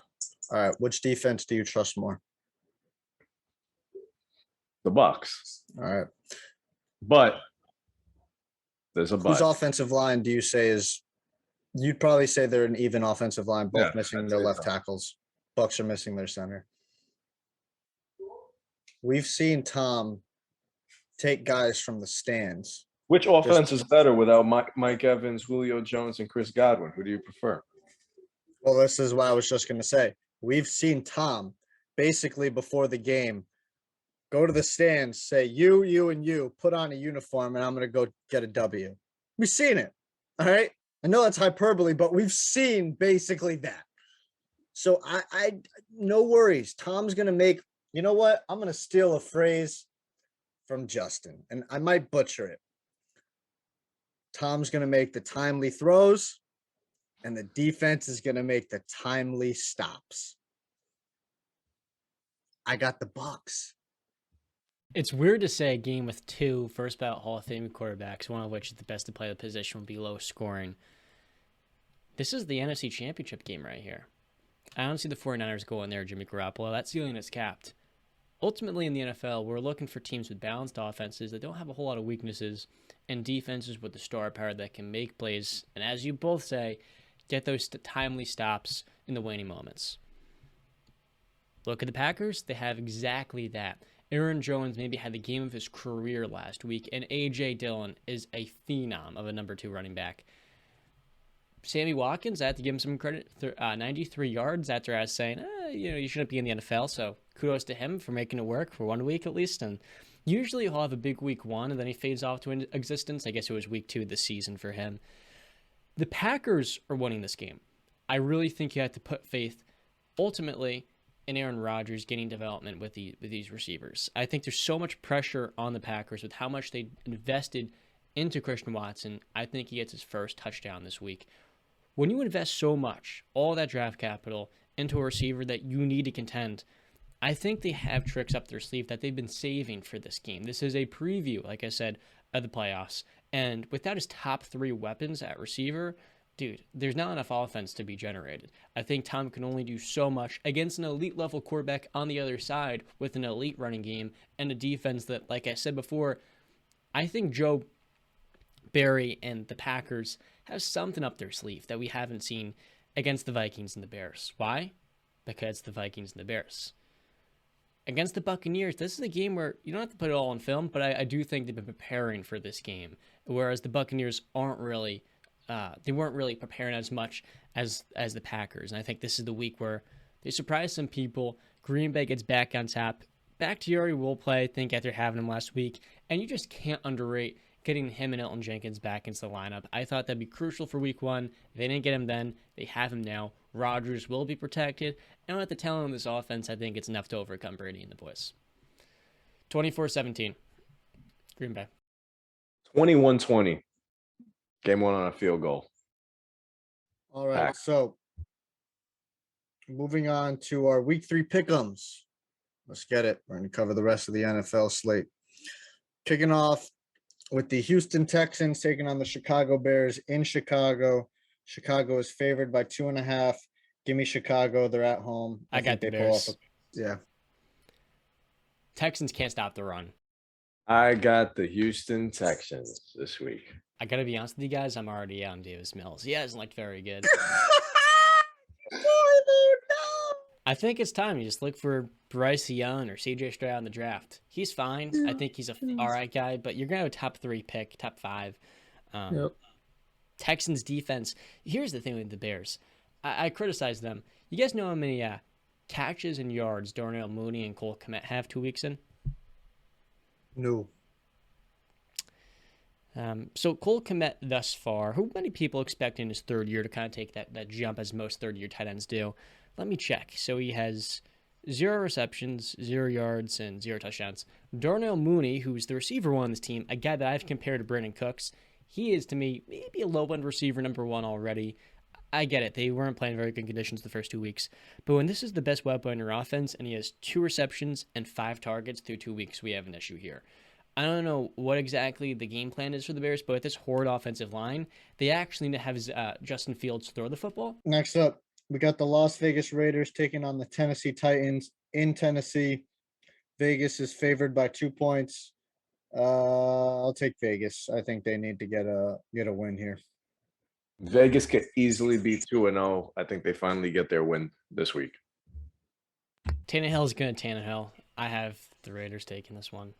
S1: All right. Which defense do you trust more?
S3: The Bucs.
S1: All right.
S3: But there's a but.
S1: Whose offensive line do you say is – you'd probably say they're an even offensive line, both missing their left tackles. Bucs are missing their center. We've seen Tom take guys from the stands.
S3: Which offense is better without Mike Evans, Julio Jones, and Chris Godwin? Who do you prefer?
S1: Well, this is what I was just going to say. We've seen Tom basically before the game go to the stands, say, you, and you, put on a uniform, and I'm going to go get a W. We've seen it, all right? I know that's hyperbole, but we've seen basically that. So I no worries. Tom's going to make – you know what? I'm going to steal a phrase from Justin, and I might butcher it. Tom's going to make the timely throws, and the defense is going to make the timely stops. I got the Bucs.
S2: It's weird to say a game with 2 first ballot Hall of Fame quarterbacks, one of which is the best to play the position, will be low scoring. This is the NFC Championship game right here. I don't see the 49ers going there, Jimmy Garoppolo. That ceiling is capped. Ultimately, in the NFL, we're looking for teams with balanced offenses that don't have a whole lot of weaknesses and defenses with the star power that can make plays. And as you both say, get those timely stops in the waning moments. Look at the Packers. They have exactly that. Aaron Jones maybe had the game of his career last week, and A.J. Dillon is a phenom of a number 2 running back. Sammy Watkins, I have to give him some credit. 93 yards after I was saying, you shouldn't be in the NFL, so kudos to him for making it work for 1 week at least. And usually he'll have a big week 1, and then he fades off to existence. I guess it was week 2 of the season for him. The Packers are winning this game. I really think you have to put faith, ultimately, in Aaron Rodgers getting development with these receivers. I think there's so much pressure on the Packers with how much they invested into Christian Watson. I think he gets his first touchdown this week. When you invest so much, all that draft capital, into a receiver that you need to contend, I think they have tricks up their sleeve that they've been saving for this game. This is a preview, like I said, of the playoffs. And without his top 3 weapons at receiver, dude, there's not enough offense to be generated. I think Tom can only do so much against an elite level quarterback on the other side with an elite running game and a defense that, like I said before, I think Joe Barry and the Packers have something up their sleeve that we haven't seen against the Vikings and the Bears. Why? Because the Vikings and the Bears. Against the Buccaneers, this is a game where you don't have to put it all on film, but I do think they've been preparing for this game, whereas the Buccaneers weren't really preparing as much as the Packers. And I think this is the week where they surprise some people. Green Bay gets back on top. Bakhtiari will play, I think, after having him last week, and you just can't underrate getting him and Elton Jenkins back into the lineup. I thought that'd be crucial for week 1. They didn't get him then. They have him now. Rodgers will be protected. And with the talent of this offense, I think it's enough to overcome Brady and the boys. 24-17. Green Bay.
S3: 21-20. Game 1 on a field goal.
S1: All right, so moving on to our week 3 pick'ems. Let's get it. We're going to cover the rest of the NFL slate. Kicking off with the Houston Texans taking on the Chicago Bears in Chicago. Chicago is favored by 2.5. Give me Chicago. They're at home.
S2: I got the Bears.
S1: Yeah.
S2: Texans can't stop the run.
S3: I got the Houston Texans this week.
S2: I got to be honest with you guys. I'm already out on Davis Mills. He hasn't looked very good. I think it's time you just look for Bryce Young or CJ Stroud in the draft. He's fine. I think he's all right guy, but you're going to have a top 3 pick, top 5.
S1: Yep.
S2: Texans defense. Here's the thing with the Bears. I criticize them. You guys know how many catches and yards Darnell Mooney and Cole Kmet have 2 weeks in?
S1: No.
S2: So Cole Kmet thus far, who many people expect in his 3rd year to kind of take that jump as most 3rd-year tight ends do. Let me check. So he has 0 receptions, 0 yards, and 0 touchdowns. Darnell Mooney, who's the receiver 1 on this team, a guy that I've compared to Brandon Cooks, he is, to me, maybe a low-end receiver number 1 already. I get it. They weren't playing very good conditions the first 2 weeks. But when this is the best weapon in your offense and he has 2 receptions and 5 targets through 2 weeks, we have an issue here. I don't know what exactly the game plan is for the Bears, but with this horrid offensive line, they actually need to have Justin Fields throw the football.
S1: Next up, we got the Las Vegas Raiders taking on the Tennessee Titans in Tennessee. Vegas is favored by 2 points. I'll take Vegas. I think they need to get a win here.
S3: Vegas could easily be 2-0. I think they finally get their win this week.
S2: Tannehill's good. Tannehill. I have the Raiders taking this one.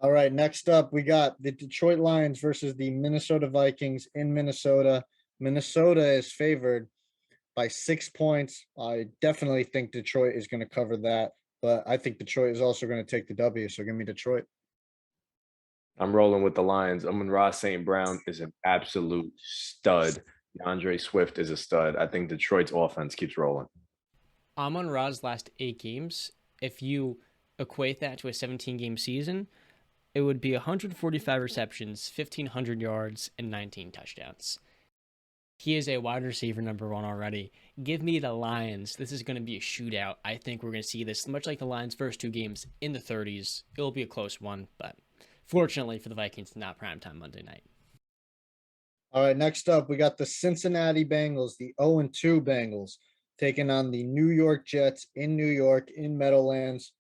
S1: All right, next up, we got the Detroit Lions versus the Minnesota Vikings in Minnesota. Minnesota is favored by 6 points. I definitely think Detroit is going to cover that, but I think Detroit is also going to take the W, so give me Detroit.
S3: I'm rolling with the Lions. Amon-Ra St. Brown is an absolute stud. DeAndre Swift is a stud. I think Detroit's offense keeps rolling.
S2: Amon-Ra's last 8 games, if you equate that to a 17-game season, it would be 145 receptions, 1,500 yards, and 19 touchdowns. He is a wide receiver number 1 already. Give me the Lions. This is going to be a shootout. I think we're going to see this, much like the Lions' first 2 games, in the 30s. It will be a close one, but fortunately for the Vikings, not primetime Monday night.
S1: All right, next up, we got the Cincinnati Bengals, the 0-2 Bengals, taking on the New York Jets in New York in Meadowlands.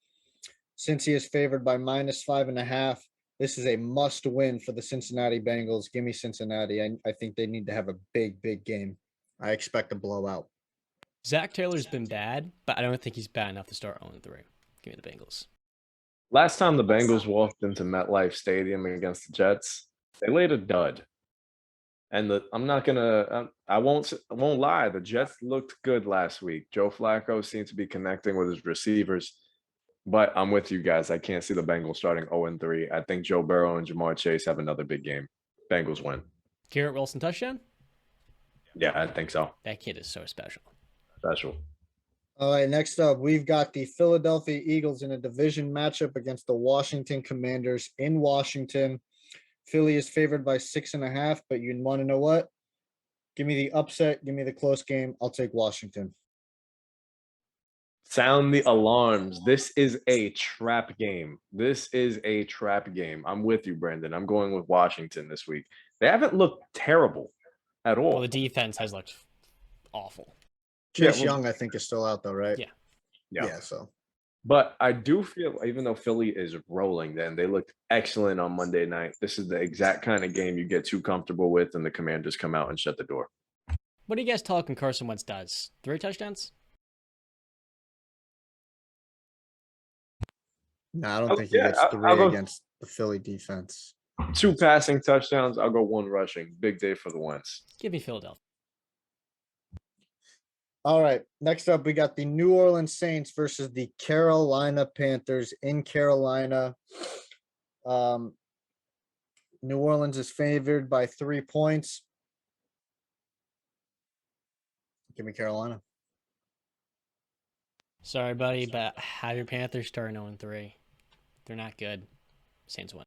S1: Cincy is favored by -5.5. This is a must win for the Cincinnati Bengals. Give me Cincinnati. I think they need to have a big, big game. I expect a blowout.
S2: Zach Taylor's been bad, but I don't think he's bad enough to start 0-3. Give me the Bengals.
S3: Last time the Bengals walked into MetLife Stadium against the Jets, they laid a dud. And I won't lie. The Jets looked good last week. Joe Flacco seemed to be connecting with his receivers. But I'm with you guys. I can't see the Bengals starting 0-3. I think Joe Burrow and Jamar Chase have another big game. Bengals win.
S2: Garrett Wilson touchdown?
S3: Yeah, I think so.
S2: That kid is so special.
S1: All right, next up, we've got the Philadelphia Eagles in a division matchup against the Washington Commanders in Washington. Philly is favored by 6.5, but you want to know what? Give me the upset. Give me the close game. I'll take Washington.
S3: Sound the alarms. This is a trap game. This is a trap game. I'm with you, Brandon. I'm going with Washington this week. They haven't looked terrible at
S2: Well,
S3: all.
S2: the defense has looked awful.
S1: Chase Young, I think, is still out though, right?
S2: Yeah.
S1: Yeah. So,
S3: but I do feel, even though Philly is rolling, then they looked excellent on Monday night. This is the exact kind of game you get too comfortable with, and the Commanders come out and shut the door.
S2: What do you guys talking Carson Wentz does? 3 touchdowns?
S1: no, I don't think he gets 3 against the Philly defense.
S3: 2 passing touchdowns. I'll go 1 rushing. Big day for the Wentz.
S2: Give me Philadelphia.
S1: All right. Next up, we got the New Orleans Saints versus the Carolina Panthers in Carolina. New Orleans is favored by 3 points. Give me Carolina.
S2: Sorry, buddy, but have your Panthers starting 0-3. They're not good. Saints win.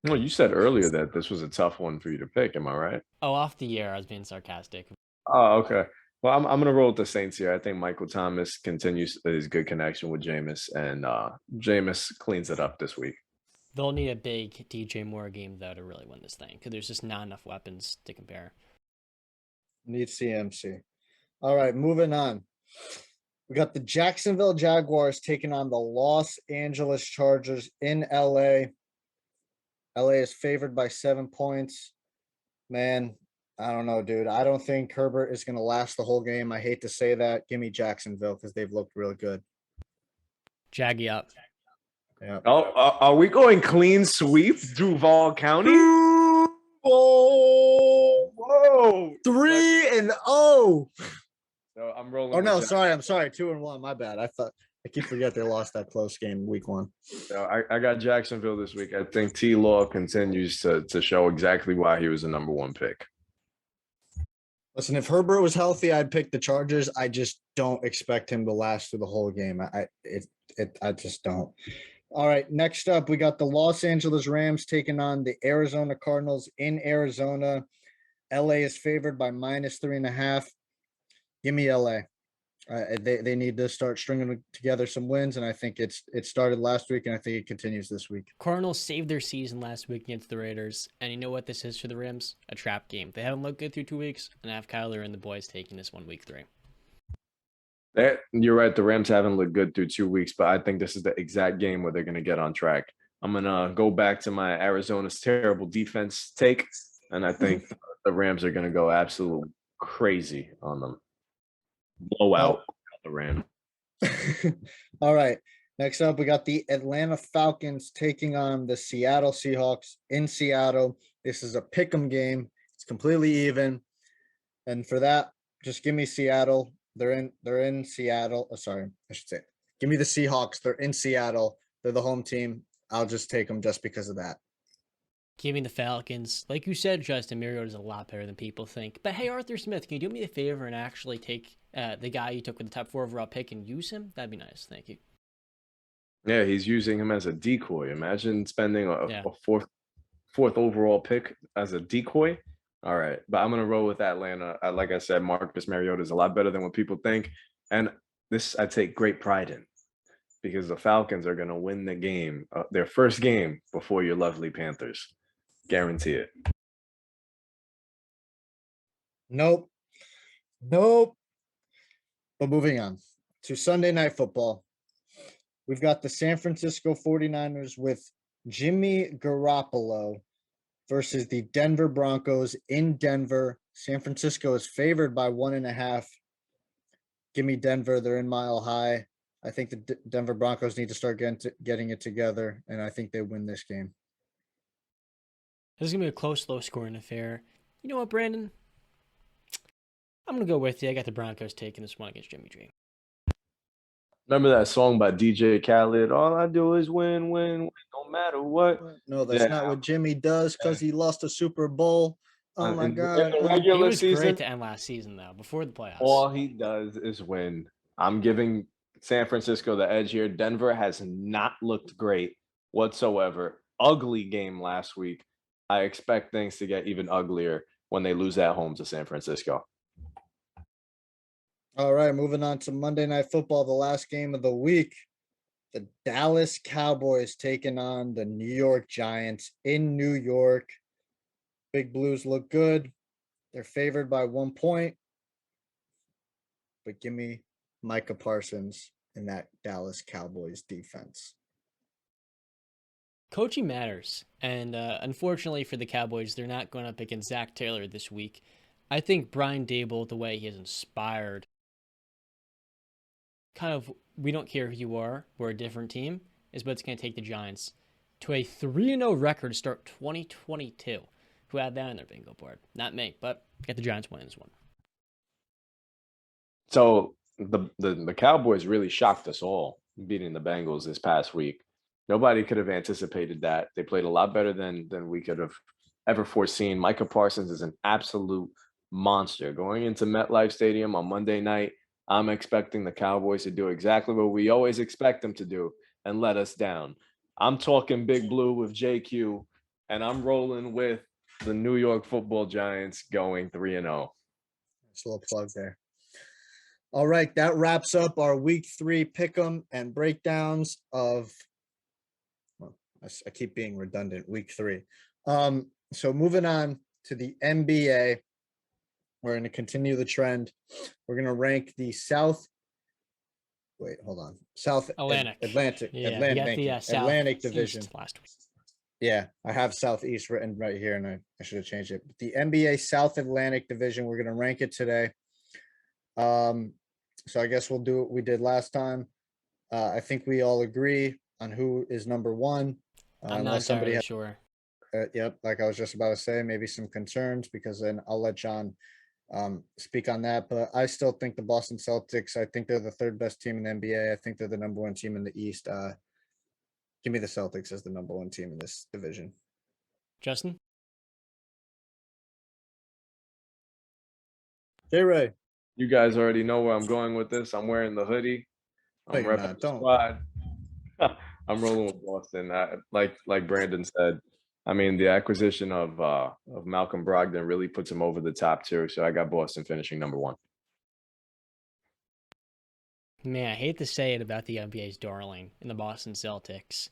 S3: Well, you said earlier that this was a tough one for you to pick. Am I right?
S2: Oh, off the air, I was being sarcastic.
S3: Oh, okay. Well, I'm going to roll with the Saints here. I think Michael Thomas continues his good connection with Jameis, and Jameis cleans it up this week.
S2: They'll need a big DJ Moore game, though, to really win this thing, because there's just not enough weapons to compare.
S1: Need CMC. All right, moving on. We got the Jacksonville Jaguars taking on the Los Angeles Chargers in LA. LA is favored by 7 points. Man, I don't know, dude. I don't think Herbert is going to last the whole game. I hate to say that. Give me Jacksonville because they've looked really good.
S2: Jaggy up.
S3: Yeah. Oh, are we going clean sweep, Duval County?
S1: Whoa! 3-0.
S3: So I'm rolling.
S1: Oh no, sorry. I'm sorry. 2-1. My bad. I keep forgetting they lost that close game week 1.
S3: So I got Jacksonville this week. I think T. Law continues to show exactly why he was the number 1 pick.
S1: Listen, if Herbert was healthy, I'd pick the Chargers. I just don't expect him to last through the whole game. I just don't. All right, next up, we got the Los Angeles Rams taking on the Arizona Cardinals in Arizona. LA is favored by -3.5. Give me LA. They need to start stringing together some wins, and I think it started last week, and I think it continues this week.
S2: Cardinals saved their season last week against the Raiders, and you know what this is for the Rams? A trap game. They haven't looked good through 2 weeks, and I have Kyler and the boys taking this one week 3.
S3: You're right. The Rams haven't looked good through 2 weeks, but I think this is the exact game where they're going to get on track. I'm going to go back to my Arizona's terrible defense take, and I think the Rams are going to go absolutely crazy on them. Blow out the Rams.
S1: All right. Next up, we got the Atlanta Falcons taking on the Seattle Seahawks in Seattle. This is a pick'em game. It's completely even. And for that, just give me Seattle. They're in Seattle. Oh, sorry, I should say. Give me the Seahawks. They're in Seattle. They're the home team. I'll just take them just because of that.
S2: Give me the Falcons. Like you said, Justin Mariota is a lot better than people think. But hey, Arthur Smith, can you do me a favor and actually take the guy you took with the top 4 overall pick and use him? That'd be nice. Thank you.
S3: Yeah, he's using him as a decoy. Imagine spending a fourth overall pick as a decoy. All right, but I'm going to roll with Atlanta. Like I said, Marcus Mariota is a lot better than what people think. And this I take great pride in because the Falcons are going to win the game, their first game before your lovely Panthers. Guarantee it.
S1: Nope. But moving on to Sunday Night Football. We've got the San Francisco 49ers with Jimmy Garoppolo versus the Denver Broncos in Denver. San Francisco is favored by 1.5. Give me Denver. They're in Mile High. I think the Denver Broncos need to start getting it together, and I think they win this game.
S2: This is going to be a close, low-scoring affair. You know what, Brandon? I'm going to go with you. I got the Broncos taking this one against Jimmy G.
S3: Remember that song by DJ Khaled? All I do is win, no matter what.
S1: No, that's not what Jimmy does because he lost a Super Bowl. Oh, my God.
S2: He was great to end last season, though, before the playoffs.
S3: All he does is win. I'm giving San Francisco the edge here. Denver has not looked great whatsoever. Ugly game last week. I expect things to get even uglier when they lose at home to San Francisco.
S1: All right, moving on to Monday Night Football, the last game of the week. The Dallas Cowboys taking on the New York Giants in New York. Big Blues look good. They're favored by 1 point, but give me Micah Parsons in that Dallas Cowboys defense.
S2: Coaching matters, and unfortunately for the Cowboys, they're not going up against Zach Taylor this week. I think Brian Dable, the way he has inspired, kind of, we don't care who you are, we're a different team, is what's going to take the Giants to a 3-0 record to start 2022. Who had that on their bingo board? Not me, but get the Giants winning this one.
S3: So the Cowboys really shocked us all beating the Bengals this past week. Nobody could have anticipated that. They played a lot better than we could have ever foreseen. Micah Parsons is an absolute monster. Going into MetLife Stadium on Monday night, I'm expecting the Cowboys to do exactly what we always expect them to do and let us down. I'm talking Big Blue with JQ, and I'm rolling with the New York Football Giants going 3-0.
S1: Just a little plug there. All right, that wraps up our week 3 pick'em and breakdowns of, well, I keep being redundant, week 3. So moving on to the NBA, we're going to continue the trend. We're going to rank the South. Wait, hold on. South
S2: Atlantic.
S1: Atlantic.
S2: Yeah,
S1: Atlantic.
S2: you got the South
S1: Atlantic
S2: East
S1: division.
S2: last week.
S1: Yeah, I have Southeast written right here, and I should have changed it. But the NBA South Atlantic division, we're going to rank it today. So I guess we'll do what we did last time. I think we all agree on who is number 1.
S2: I'm not entirely sure.
S1: Yep, like I was just about to say, maybe some concerns, because then I'll let John speak on that. But I still think the Boston Celtics, I think they're the 3rd best team in the NBA. I think they're the number 1 team in the East. Give me the Celtics as the number 1 team in this division.
S2: Justin?
S1: J-Ray.
S3: You guys already know where I'm going with this. I'm wearing the hoodie. I'm repping the squad. I'm rolling with Boston. Like Brandon said, I mean, the acquisition of Malcolm Brogdon really puts him over the top too. So I got Boston finishing number 1.
S2: Man, I hate to say it about the NBA's darling in the Boston Celtics,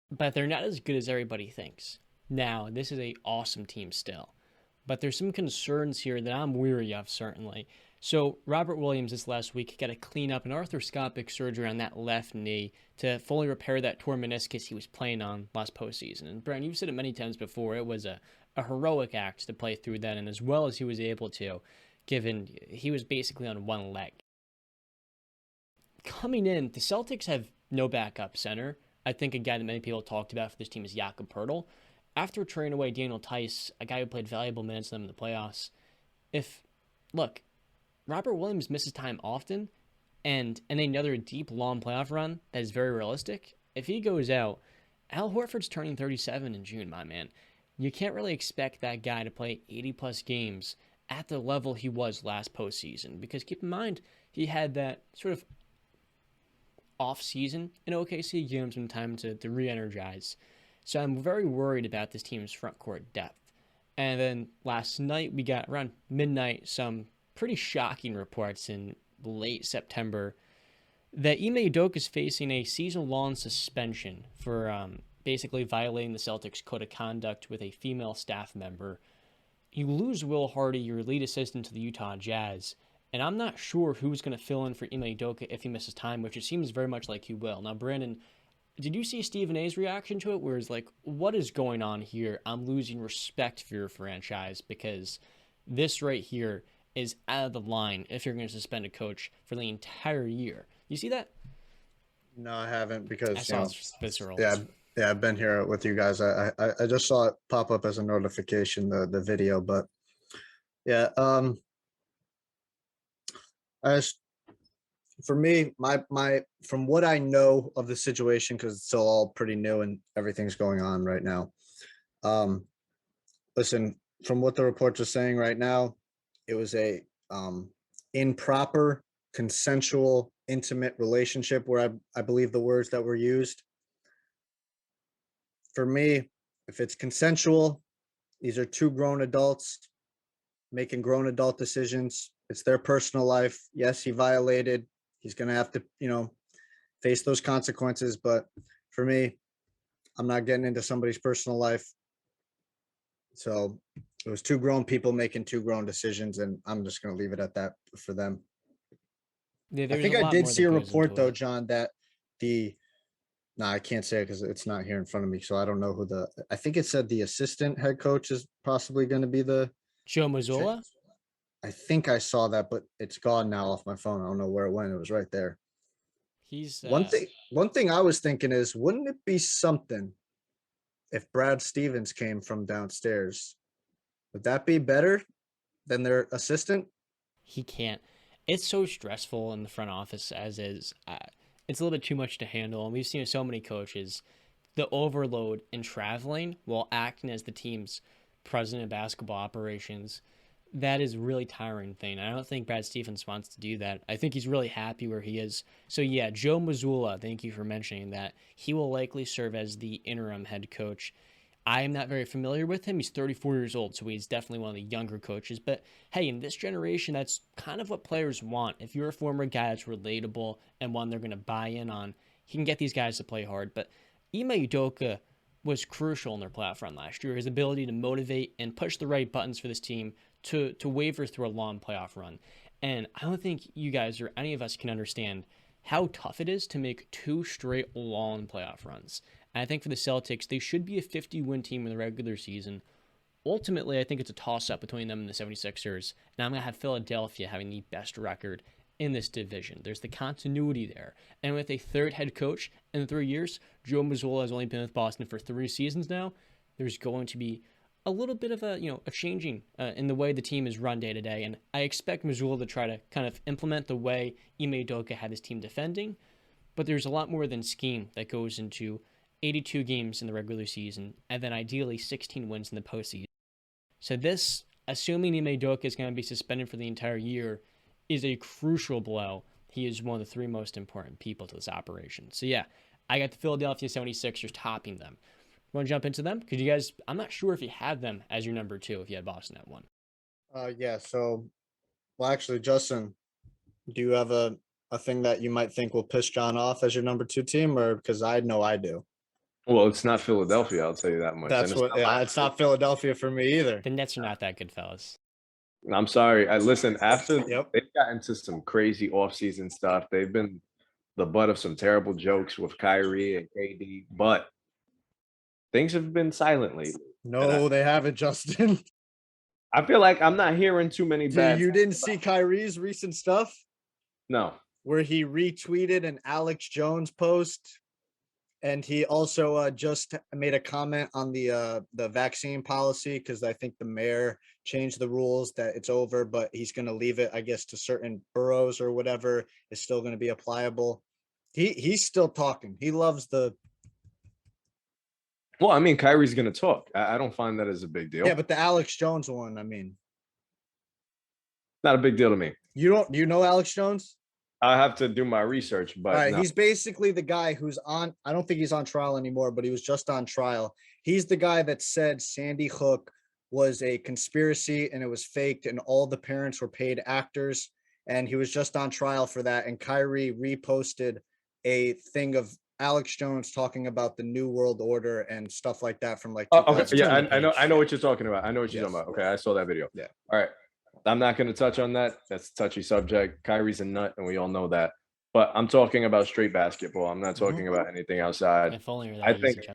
S2: but they're not as good as everybody thinks. Now, this is an awesome team still, but there's some concerns here that I'm weary of, certainly. So Robert Williams this last week got to clean up an arthroscopic surgery on that left knee to fully repair that torn meniscus he was playing on last postseason. And Brian, you've said it many times before, it was a heroic act to play through that, and as well as he was able to, given he was basically on one leg. Coming in, the Celtics have no backup center. I think a guy that many people talked about for this team is Jakob Poeltl. After trading away Daniel Tice, a guy who played valuable minutes in them in the playoffs, look, Robert Williams misses time often, and in another deep, long playoff run that is very realistic, if he goes out, Al Horford's turning 37 in June, my man. You can't really expect that guy to play 80-plus games at the level he was last postseason, because keep in mind, he had that sort of off-season in OKC, gave him some time to re-energize. So I'm very worried about this team's front court depth. And then last night, we got around midnight some pretty shocking reports in late September that Ime Udoka is facing a season-long suspension for basically violating the Celtics' code of conduct with a female staff member. You lose Will Hardy, your lead assistant to the Utah Jazz, and I'm not sure who's going to fill in for Ime Udoka if he misses time, which it seems very much like he will. Now, Brandon, did you see Stephen A's reaction to it, where he's like, what is going on here? I'm losing respect for your franchise, because this right here is out of the line if you're going to suspend a coach for the entire year. You see that?
S1: No, I haven't, because
S2: I saw it's visceral.
S1: Yeah, I've been here with you guys. I just saw it pop up as a notification, the video, but yeah, for me, my from what I know of the situation, because it's still all pretty new and everything's going on right now. Listen, from what the reports are saying right now, it was a improper, consensual, intimate relationship, where I believe the words that were used. For me, if it's consensual, these are 2 grown adults making grown adult decisions It's their personal life. Yes, he violated. He's going to have to, face those consequences. But for me, I'm not getting into somebody's personal life. So it was two grown people making two grown decisions, and I'm just going to leave it at that for them.
S2: Yeah,
S1: I
S2: there's
S1: think
S2: a
S1: I
S2: lot
S1: did
S2: more
S1: see
S2: that
S1: a
S2: goes
S1: report,
S2: into
S1: though,
S2: it.
S1: John, that I can't say it because it's not here in front of me. So I don't know I think it said the assistant head coach is possibly going to be
S2: Joe Mazzulla?
S1: I think I saw that, but it's gone now off my phone. I don't know where it went. It was right there.
S2: He's
S1: One thing I was thinking is, wouldn't it be something if Brad Stevens came from downstairs? Would that be better than their assistant?
S2: he can't. It's so stressful in the front office as is. It's a little bit too much to handle, and we've seen so many coaches the overload in traveling while acting as the team's president of basketball operations. That is really tiring thing. I don't think Brad Stevens wants to do that. I think he's really happy where he is. So yeah, Joe Mazzulla, thank you for mentioning that. He will likely serve as the interim head coach. I am not very familiar with him. He's 34 years old, so he's definitely one of the younger coaches. But hey, in this generation, that's kind of what players want. If you're a former guy that's relatable and one they're going to buy in on, he can get these guys to play hard. But Ime Udoka was crucial in their playoff run last year. His ability to motivate and push the right buttons for this team to waver through a long playoff run. And I don't think you guys or any of us can understand how tough it is to make two straight long playoff runs. And I think for the Celtics, they should be a 50-win team in the regular season. Ultimately, I think it's a toss-up between them and the 76ers. And I'm going to have Philadelphia having the best record in this division. There's the continuity there. And with a third head coach in 3 years, Joe Mazzulla has only been with Boston for 3 seasons now. There's going to be a little bit of a changing in the way the team is run day to day. And I expect Mazzulla to try to kind of implement the way Ime Udoka had his team defending. But there's a lot more than scheme that goes into 82 games in the regular season, and then ideally 16 wins in the postseason. So this, assuming Ime Udoka is going to be suspended for the entire year, is a crucial blow. He is one of the 3 most important people to this operation. So yeah, I got the Philadelphia 76ers topping them. Want to jump into them? Because you guys, I'm not sure if you have them as your number 2, if you had Boston at 1.
S1: Yeah. So, well, actually, Justin, do you have a thing that you might think will piss John off as your number 2 team, or because I know I do?
S3: Well, it's not Philadelphia, I'll tell you that much.
S1: That's what. It's not Philadelphia for me either.
S2: The Nets are not that good, fellas.
S3: I'm sorry. Listen, after
S1: Yep.
S3: they've got into some crazy offseason stuff, they've been the butt of some terrible jokes with Kyrie and KD, but things have been silent lately.
S1: No, they haven't, Justin.
S3: I feel like I'm not hearing too many bad.
S1: You didn't see Kyrie's recent stuff
S3: No.
S1: where he retweeted an Alex Jones post, and he also just made a comment on the vaccine policy, because I think the mayor changed the rules that it's over, but he's going to leave it, I guess, to certain boroughs or whatever is still going to be applicable. He's still talking. He loves the.
S3: Well, I mean, Kyrie's going to talk. I don't find that as a big deal.
S1: Yeah, but the Alex Jones one, I mean,
S3: not a big deal to me.
S1: You know Alex Jones?
S3: I have to do my research, but
S1: all right,
S3: no.
S1: He's basically the guy who's on. I don't think he's on trial anymore, but he was just on trial. He's the guy that said Sandy Hook was a conspiracy and it was faked, and all the parents were paid actors. And he was just on trial for that. And Kyrie reposted a thing of Alex Jones talking about the New World Order and stuff like that from like.
S3: Okay, yeah, I know what you're talking about. I know what you're talking about. Okay, I saw that video.
S1: Yeah.
S3: All right. I'm not going to touch on that. That's a touchy subject. Kyrie's a nut, and we all know that. But I'm talking about straight basketball. I'm not talking about anything outside.
S2: If only
S3: I think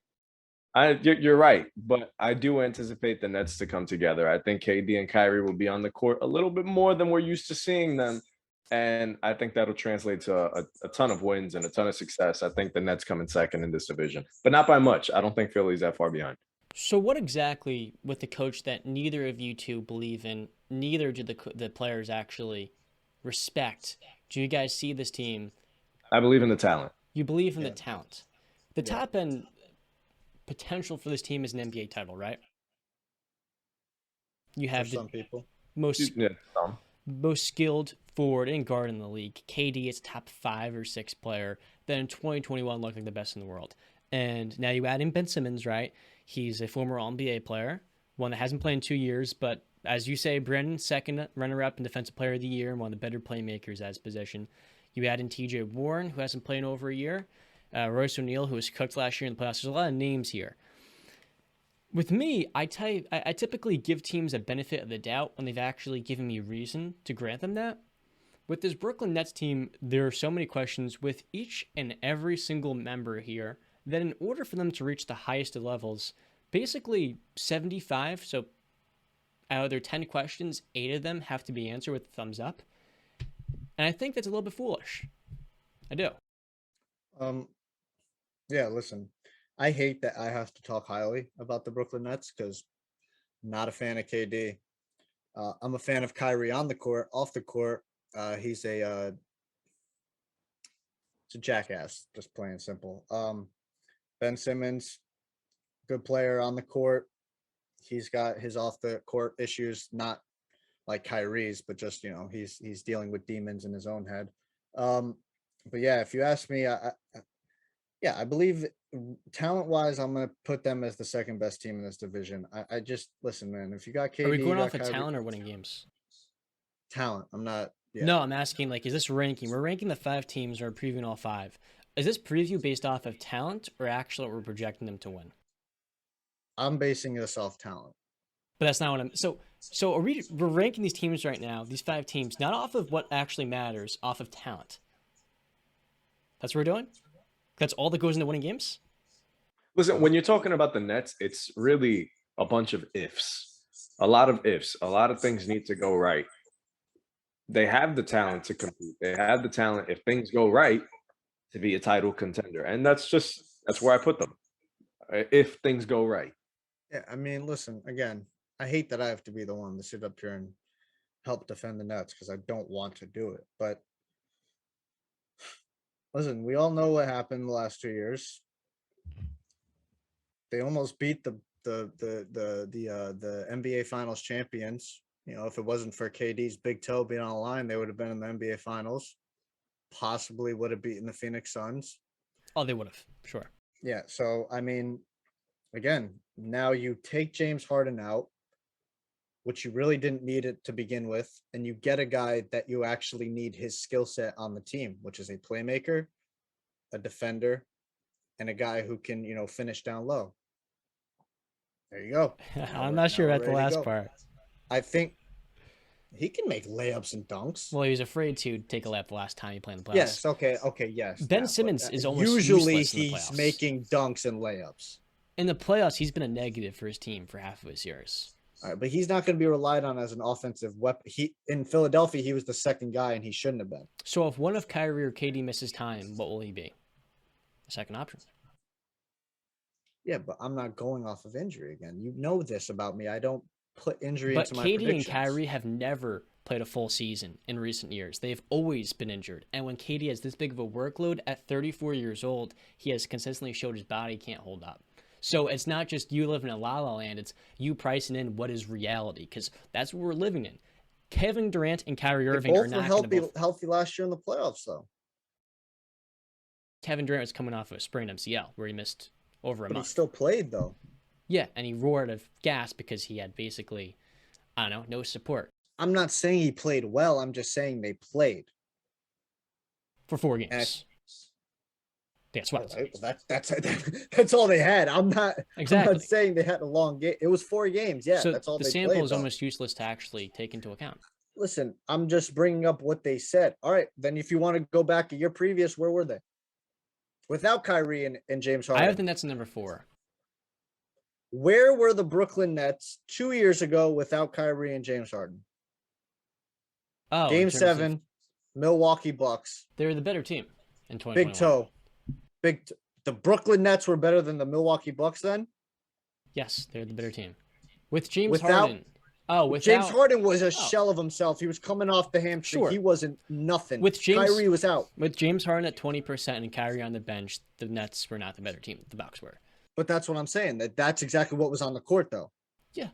S3: you're right, but I do anticipate the Nets to come together. I think KD and Kyrie will be on the court a little bit more than we're used to seeing them, and I think that'll translate to a ton of wins and a ton of success. I think the Nets come in second in this division, but not by much. I don't think Philly's that far behind.
S2: So what exactly with the coach that neither of you two believe in, neither do the players actually respect? Do you guys see this team?
S3: I believe in the talent.
S2: You believe in the talent. The top end potential for this team is an NBA title, right? You have
S1: some people
S2: most skilled forward and guard in the league. KD is top 5 or 6 player. Then in 2021 looked like the best in the world. And now you add in Ben Simmons, right? He's a former All-NBA player, one that hasn't played in 2 years, but as you say, Brandon, second runner-up and defensive player of the year and one of the better playmakers at his position. You add in T.J. Warren, who hasn't played in over a year. Royce O'Neal, who was cooked last year in the playoffs. There's a lot of names here. With me, I typically give teams a benefit of the doubt when they've actually given me reason to grant them that. With this Brooklyn Nets team, there are so many questions with each and every single member here that in order for them to reach the highest of levels, basically 75, so out of their 10 questions, 8 of them have to be answered with a thumbs up. And I think that's a little bit foolish. I do.
S1: Yeah, listen, I hate that I have to talk highly about the Brooklyn Nets because I'm not a fan of KD. I'm a fan of Kyrie on the court, off the court. He's a jackass, just plain simple. Ben Simmons, good player on the court. He's got his off the court issues, not like Kyrie's, but just, he's dealing with demons in his own head. But yeah, if you ask me, I believe talent-wise, I'm going to put them as the second best team in this division. I just, listen, man, if you got KD...
S2: Are we going off of
S1: Kyrie,
S2: talent or winning games?
S1: Talent. I'm not... Yeah.
S2: No, I'm asking, is this ranking? We're ranking the 5 teams or previewing all 5. Is this preview based off of talent or actually we're projecting them to win?
S1: I'm basing this off talent.
S2: But that's not what I'm... So we're ranking these teams right now, these 5 teams, not off of what actually matters, off of talent. That's what we're doing? That's all that goes into winning games?
S3: Listen, when you're talking about the Nets, it's really a bunch of ifs. A lot of ifs. A lot of things need to go right. They have the talent to compete. They have the talent, if things go right, to be a title contender. And that's where I put them. If things go right.
S1: Yeah, I mean, listen, again, I hate that I have to be the one to sit up here and help defend the Nets because I don't want to do it. But listen, we all know what happened the last 2 years. They almost beat the NBA Finals champions. If it wasn't for KD's big toe being on the line, they would have been in the NBA Finals. Possibly would have beaten the Phoenix Suns.
S2: Oh, they would have, sure.
S1: Yeah, so, I mean, again, now you take James Harden out, which you really didn't need it to begin with, and you get a guy that you actually need his skill set on the team, which is a playmaker, a defender, and a guy who can, finish down low. There you go.
S2: I'm not sure about the last part.
S1: I think he can make layups and dunks.
S2: Well, he was afraid to take a layup the last time he played in the playoffs.
S1: Yes, okay, yes.
S2: Ben Simmons is almost
S1: usually
S2: useless in the
S1: he's
S2: playoffs.
S1: making dunks and layups.
S2: In the playoffs, he's been a negative for his team for half of his years.
S1: All right, but he's not going to be relied on as an offensive weapon. In Philadelphia, he was the second guy, and he shouldn't have been.
S2: So if one of Kyrie or KD misses time, what will he be? A second option.
S1: Yeah, but I'm not going off of injury again. You know this about me. I don't put injury into my
S2: predictions. But KD and Kyrie have never played a full season in recent years. They've always been injured. And when KD has this big of a workload at 34 years old, he has consistently showed his body can't hold up. So it's not just you living in la la land. It's you pricing in what is reality, because that's what we're living in. Kevin Durant and Kyrie Irving are not
S1: healthy last year in the playoffs, though.
S2: Kevin Durant was coming off of a sprained MCL where he missed over a month.
S1: But he still played, though.
S2: Yeah, and he roared of gas because he had basically, no support.
S1: I'm not saying he played well. I'm just saying they played.
S2: For 4 games. They got swept.
S1: That's all they had. I'm not saying they had a long game. It was 4 games. Yeah,
S2: so
S1: that's all they played.
S2: The sample is almost useless to actually take into account.
S1: Listen, I'm just bringing up what they said. All right, then if you want to go back a year previous, where were they? Without Kyrie and James Harden.
S2: I have the Nets in number 4.
S1: Where were the Brooklyn Nets 2 years ago without Kyrie and James Harden?
S2: Oh,
S1: Game 7, Milwaukee Bucks.
S2: They were the better team in 2021.
S1: Big toe. The Brooklyn Nets were better than the Milwaukee Bucks then?
S2: Yes, they're the better team. With James Harden.
S1: James Harden was a shell of himself. He was coming off the hamstring. Sure. He wasn't nothing. Kyrie was out.
S2: With James Harden at 20% and Kyrie on the bench, the Nets were not the better team. The Bucs were.
S1: But that's what I'm saying. That's exactly what was on the court, though.
S2: Yeah.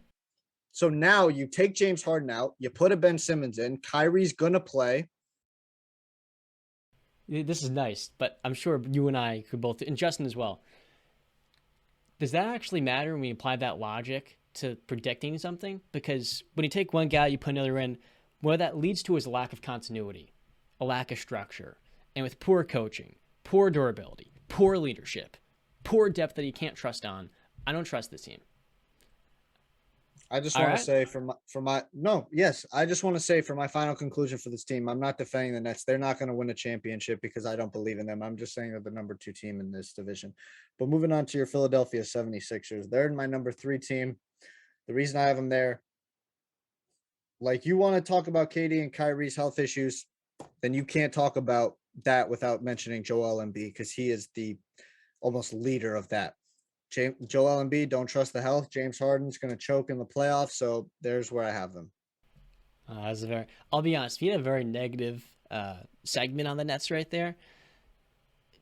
S1: So now you take James Harden out. You put a Ben Simmons in. Kyrie's going to play.
S2: This is nice, but I'm sure you and I could both, and Justin as well. Does that actually matter when we apply that logic to predicting something, because when you take one guy, you put another in, what that leads to is a lack of continuity, a lack of structure. And with poor coaching, poor durability, poor leadership, poor depth that you can't trust on, I don't trust this team.
S1: I just
S2: All
S1: want to
S2: right.
S1: say I just want to say for my final conclusion for this team, I'm not defending the Nets. They're not going to win a championship because I don't believe in them. I'm just saying they're the number 2 team in this division. But moving on to your Philadelphia 76ers, they're my number 3 team. The reason I have them there, like, you want to talk about KD and Kyrie's health issues, then you can't talk about that without mentioning Joel Embiid, because he is the almost leader of that. Joel Embiid, don't trust the health. James Harden's going to choke in the playoffs, so there's where I have them.
S2: I'll be honest, if you had a very negative segment on the Nets right there,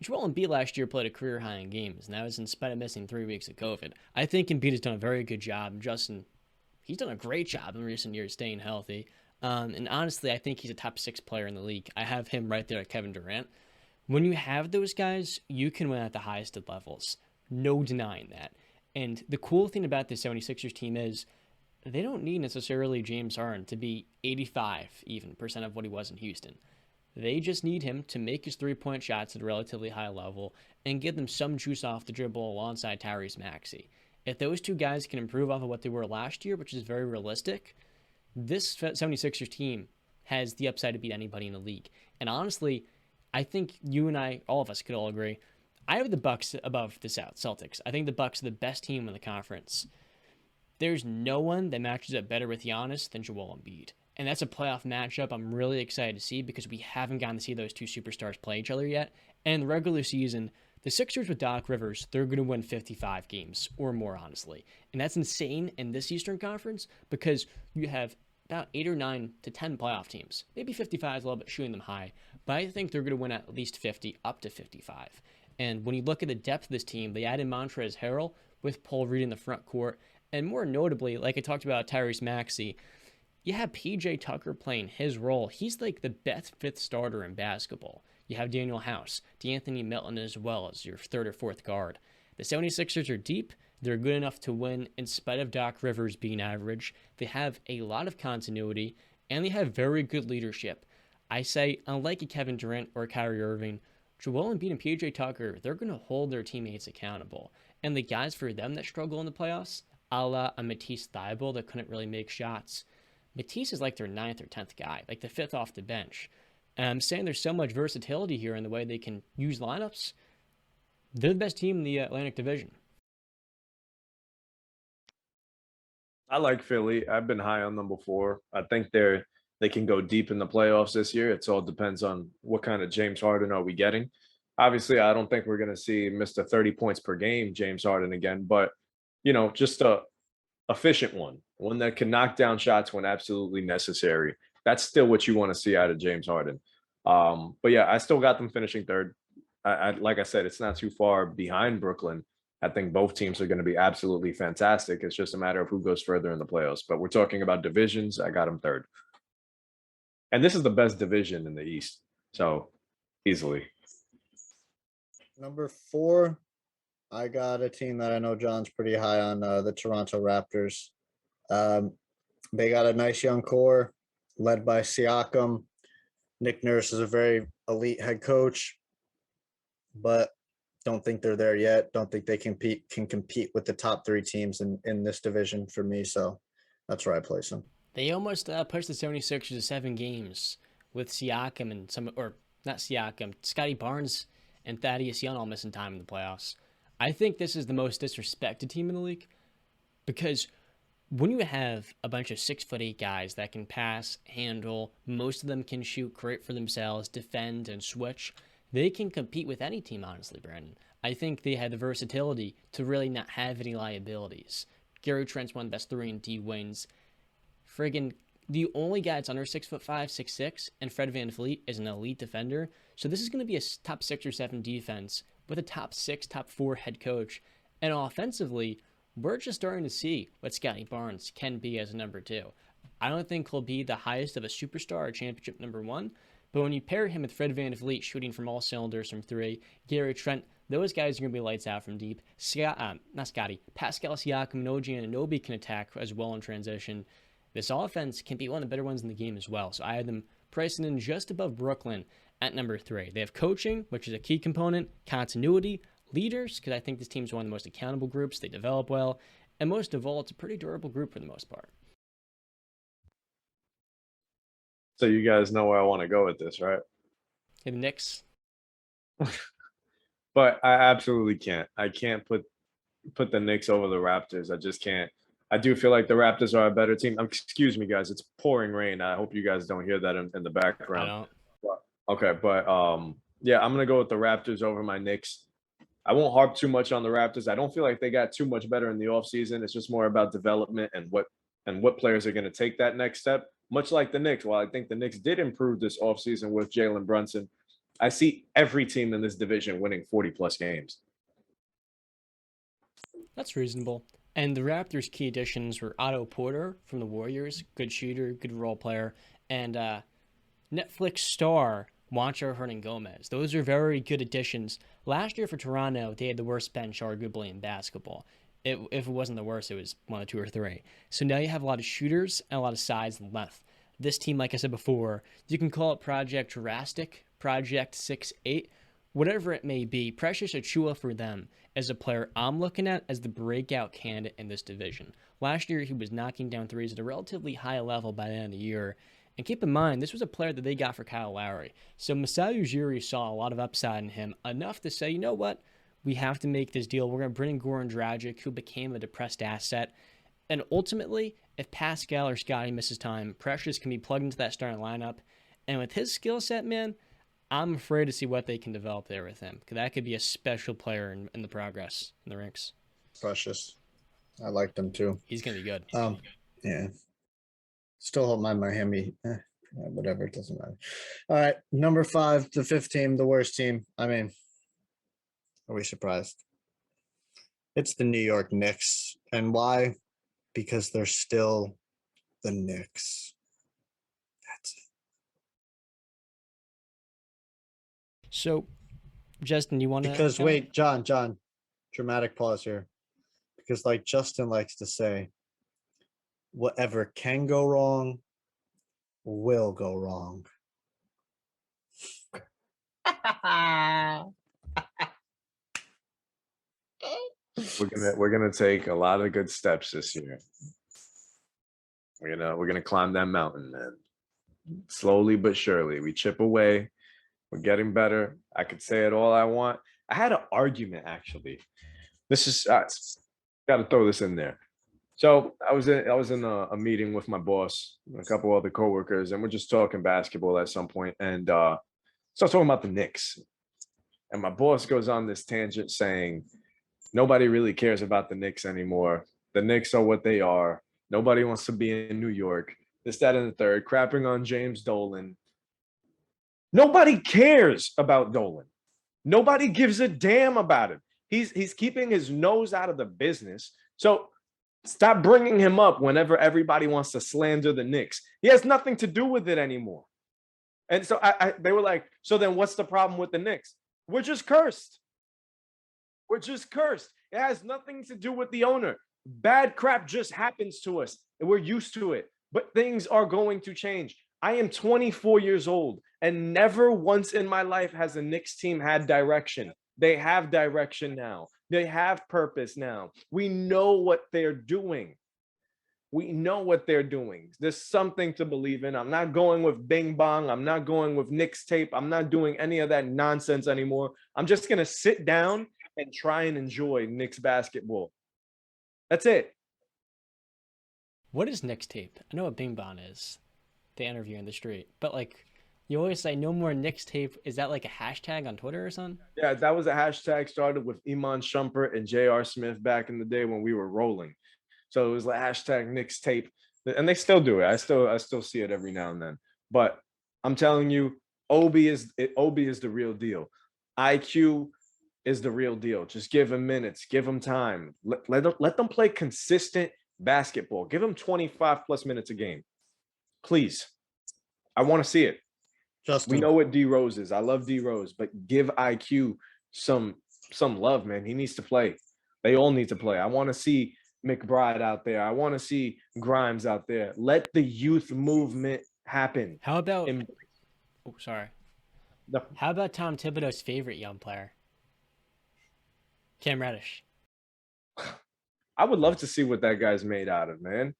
S2: Joel Embiid last year played a career high in games, and that was in spite of missing 3 weeks of COVID. I think Embiid has done a very good job. Justin, he's done a great job in recent years staying healthy. And honestly, I think he's a top 6 player in the league. I have him right there at Kevin Durant. When you have those guys, you can win at the highest of levels. No denying that. And the cool thing about the 76ers team is they don't need necessarily James Harden to be 85% of what he was in Houston. They just need him to make his three-point shots at a relatively high level and give them some juice off the dribble alongside Tyrese Maxey. If those two guys can improve off of what they were last year, which is very realistic, this 76ers team has the upside to beat anybody in the league. And honestly, I think you and I, all of us, could all agree, I have the Bucs above the Celtics. I think the Bucs are the best team in the conference. There's no one that matches up better with Giannis than Joel Embiid. And that's a playoff matchup I'm really excited to see because we haven't gotten to see those two superstars play each other yet. And in the regular season, the Sixers with Doc Rivers, they're going to win 55 games or more, honestly. And that's insane in this Eastern Conference because you have about 8 or 9 to 10 playoff teams. Maybe 55 is a little bit shooting them high, but I think they're going to win at least 50, up to 55. And when you look at the depth of this team, they added Montrezl Harrell with Paul Reed in the front court. And more notably, like I talked about Tyrese Maxey, you have PJ Tucker playing his role. He's like the best 5th starter in basketball. You have Daniel House, DeAnthony Melton as well as your 3rd or 4th guard. The 76ers are deep. They're good enough to win in spite of Doc Rivers being average. They have a lot of continuity, and they have very good leadership. I say, unlike a Kevin Durant or Kyrie Irving, Joel Embiid and PJ Tucker, they're going to hold their teammates accountable. And the guys for them that struggle in the playoffs, a la a Matisse Thybulle that couldn't really make shots. Matisse is like their 9th or 10th guy, like the 5th off the bench. And I'm saying there's so much versatility here in the way they can use lineups. They're the best team in the Atlantic Division.
S3: I like Philly. I've been high on them before. I think they can go deep in the playoffs this year. It all depends on what kind of James Harden are we getting. Obviously, I don't think we're going to see Mr. 30 points per game James Harden again, but just a efficient one that can knock down shots when absolutely necessary. That's still what you want to see out of James Harden. But yeah, I still got them finishing 3rd. I like I said, it's not too far behind Brooklyn. I think both teams are going to be absolutely fantastic. It's just a matter of who goes further in the playoffs. But we're talking about divisions. I got them 3rd. And this is the best division in the East. So easily.
S1: Number 4, I got a team that I know John's pretty high on, the Toronto Raptors. They got a nice young core led by Siakam. Nick Nurse is a very elite head coach, but don't think they're there yet. Don't think they can compete with the top 3 teams in this division for me. So that's where I place them.
S2: They almost pushed the 76ers to 7 games with Siakam and not Siakam, Scotty Barnes and Thaddeus Young all missing time in the playoffs. I think this is the most disrespected team in the league because when you have a bunch of 6'8" guys that can pass, handle, most of them can shoot, create for themselves, defend, and switch, they can compete with any team, honestly, Brandon. I think they have the versatility to really not have any liabilities. Gary Trent's one of the best 3-and-D wings. Friggin' the only guy that's under 6'5", 6'6", and Fred VanVleet is an elite defender. So this is going to be a top 6 or 7 defense with a top 6, top 4 head coach. And offensively, we're just starting to see what Scotty Barnes can be as a number 2. I don't think he'll be the highest of a superstar or championship number 1, but when you pair him with Fred VanVleet shooting from all cylinders from 3, Gary Trent Those guys are going to be lights out from deep. Pascal Siakam and OG Anunoby can attack as well in transition. This offense can be one of the better ones in the game as well. So I had them pricing in just above Brooklyn at number 3. They have coaching, which is a key component, continuity, leaders, because I think this team's one of the most accountable groups. They develop well, and most of all, it's a pretty durable group for the most part.
S3: So you guys know where I want to go with this, right?
S2: And the Knicks.
S3: But I absolutely can't. I can't put the Knicks over the Raptors. I just can't. I do feel like the Raptors are a better team. Excuse me, guys. It's pouring rain. I hope you guys don't hear that in the background.
S2: I don't.
S3: Okay, but yeah, I'm gonna go with the Raptors over my Knicks. I won't harp too much on the Raptors. I don't feel like they got too much better in the offseason. It's just more about development and what players are going to take that next step. Much like the Knicks, while I think the Knicks did improve this offseason with Jalen Brunson, I see every team in this division winning 40-plus games.
S2: That's reasonable. And the Raptors' key additions were Otto Porter from the Warriors, good shooter, good role player, and Netflix star Juancho Hernan-Gomez. Those are very good additions. Last year for Toronto, they had the worst bench arguably in basketball. If it wasn't the worst, it was 1 or 2 or 3. So now you have a lot of shooters and a lot of size and length. This team, like I said before, you can call it Project Jurassic, Project 6'8", whatever it may be. Precious Achiuwa for them as a player I'm looking at as the breakout candidate in this division. Last year, he was knocking down threes at a relatively high level by the end of the year. And keep in mind, this was a player that they got for Kyle Lowry. So Masai Ujiri saw a lot of upside in him, enough to say, you know what? We have to make this deal. We're going to bring in Goran Dragic, who became a depressed asset. And ultimately, if Pascal or Scotty misses time, Precious can be plugged into that starting lineup. And with his skill set, man, I'm afraid to see what they can develop there with him. Because that could be a special player in the progress in the ranks.
S1: Precious. I like them too.
S2: He's going to be good.
S1: Yeah. Still hold my Miami. Whatever, it doesn't matter. All right, number 5, the 5th team, the worst team. I mean, are we surprised? It's the New York Knicks. And why? Because they're still the Knicks. That's it.
S2: So, Justin, you want to...
S1: Because, wait, John, dramatic pause here. Because like Justin likes to say, whatever can go wrong will go wrong.
S3: We're gonna take a lot of good steps this year. We're gonna climb that mountain, man. Slowly but surely, we chip away. We're getting better. I could say it all I want. I had an argument actually. This is got to throw this in there. So I was in a meeting with my boss and a couple other coworkers, and we're just talking basketball at some point, and start talking about the Knicks. And my boss goes on this tangent saying, nobody really cares about the Knicks anymore. The Knicks are what they are. Nobody wants to be in New York. This, that, and the third, crapping on James Dolan. Nobody cares about Dolan. Nobody gives a damn about him. He's keeping his nose out of the business. So stop bringing him up whenever everybody wants to slander the Knicks. He has nothing to do with it anymore. And so they were like, so then what's the problem with the Knicks? We're just cursed. We're just cursed. It has nothing to do with the owner. Bad crap just happens to us, and we're used to it. But things are going to change. I am 24 years old, and never once in my life has a Knicks team had direction. They have direction now. They have purpose now. We know what they're doing. We know what they're doing. There's something to believe in. I'm not going with Bing Bong. I'm not going with Knicks tape. I'm not doing any of that nonsense anymore. I'm just going to sit down and try and enjoy Knicks basketball. That's it.
S2: What is Knicks tape? I know what Bing Bong is. The interview in the street. But like, you always say no more Knicks tape. Is that like a hashtag on Twitter or something?
S3: Yeah, that was a hashtag started with Iman Shumpert and J.R. Smith back in the day when we were rolling. So it was like hashtag Knicks tape. And they still do it. I still see it every now and then. But I'm telling you, Obi is the real deal. IQ is the real deal. Just give him minutes. Give him time. Let them play consistent basketball. Give them 25 plus minutes a game. Please. I want to see it.
S1: Justin.
S3: We know what D Rose is. I love D Rose, but give IQ some some love, man. He needs to play. They all need to play. I want to see McBride out there. I want to see Grimes out there. Let the youth movement happen.
S2: How about? Oh, sorry.
S3: No.
S2: How about Tom Thibodeau's favorite young player, Cam Reddish?
S3: I would love to see what that guy's made out of, man.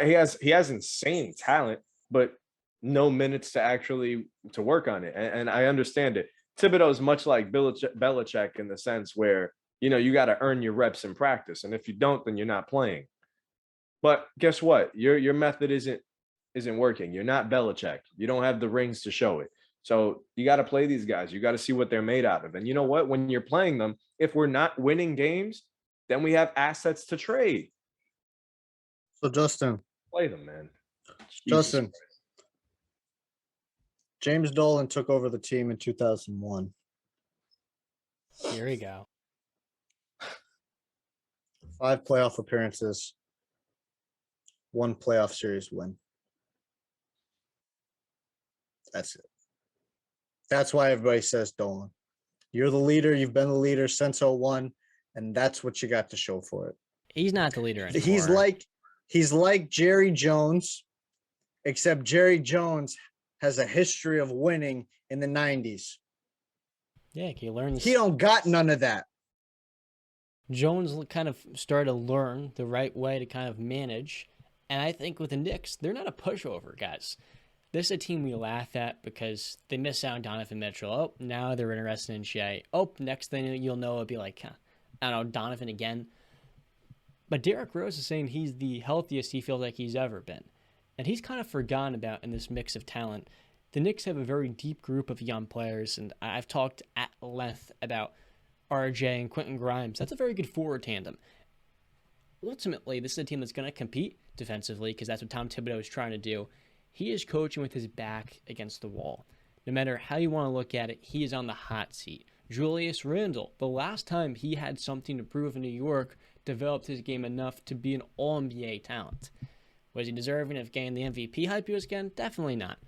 S3: He has insane talent, but no minutes to work on it. And I understand it. Thibodeau is much like Belichick in the sense where, you got to earn your reps in practice. And if you don't, then you're not playing. But guess what? Your method isn't working. You're not Belichick. You don't have the rings to show it. So you got to play these guys. You got to see what they're made out of. And you know what? When you're playing them, if we're not winning games, then we have assets to trade.
S1: So Justin,
S3: Play them, man.
S1: Justin, Jesus. James Dolan took over the team in 2001.
S2: Here we go.
S1: 5 playoff appearances, 1 playoff series win. That's it. That's why everybody says Dolan. You're the leader. You've been the leader since 01, and that's what you got to show for it.
S2: He's not the leader anymore.
S1: He's like Jerry Jones, except Jerry Jones has a history of winning in the 90s.
S2: Yeah, he learns.
S1: He don't got none of that.
S2: Jones kind of started to learn the right way to kind of manage. And I think with the Knicks, they're not a pushover, guys. This is a team we laugh at because they miss out on Donovan Mitchell. Oh, now they're interested in Shea. Oh, next thing you'll know, it'll be like, I don't know, Donovan again. But Derrick Rose is saying he's the healthiest he feels like he's ever been. And he's kind of forgotten about in this mix of talent. The Knicks have a very deep group of young players, and I've talked at length about RJ and Quentin Grimes. That's a very good forward tandem. Ultimately, this is a team that's going to compete defensively because that's what Tom Thibodeau is trying to do. He is coaching with his back against the wall. No matter how you want to look at it, he is on the hot seat. Julius Randle, the last time he had something to prove in New York, developed his game enough to be an All-NBA talent. Was he deserving of getting the MVP hype he was getting? Definitely not.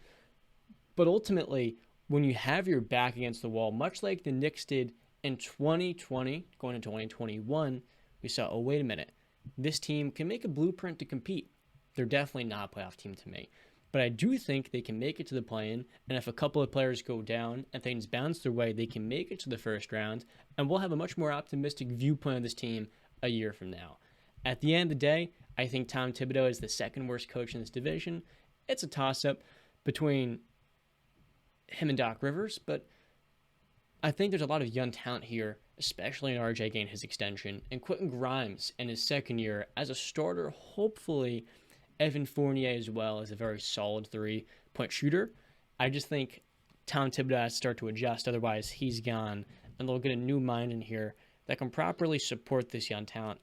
S2: But ultimately, when you have your back against the wall, much like the Knicks did in 2020, going into 2021, we saw, oh, wait a minute. This team can make a blueprint to compete. They're definitely not a playoff team to me. But I do think they can make it to the play-in, and if a couple of players go down and things bounce their way, they can make it to the first round, and we'll have a much more optimistic viewpoint of this team a year from now. At the end of the day, I think Tom Thibodeau is the second worst coach in this division. It's a toss-up between him and Doc Rivers, but I think there's a lot of young talent here, especially in RJ getting his extension, and Quentin Grimes in his second year as a starter. Hopefully, Evan Fournier as well is a very solid 3-point shooter. I just think Tom Thibodeau has to start to adjust, otherwise he's gone, and they'll get a new mind in here that can properly support this young talent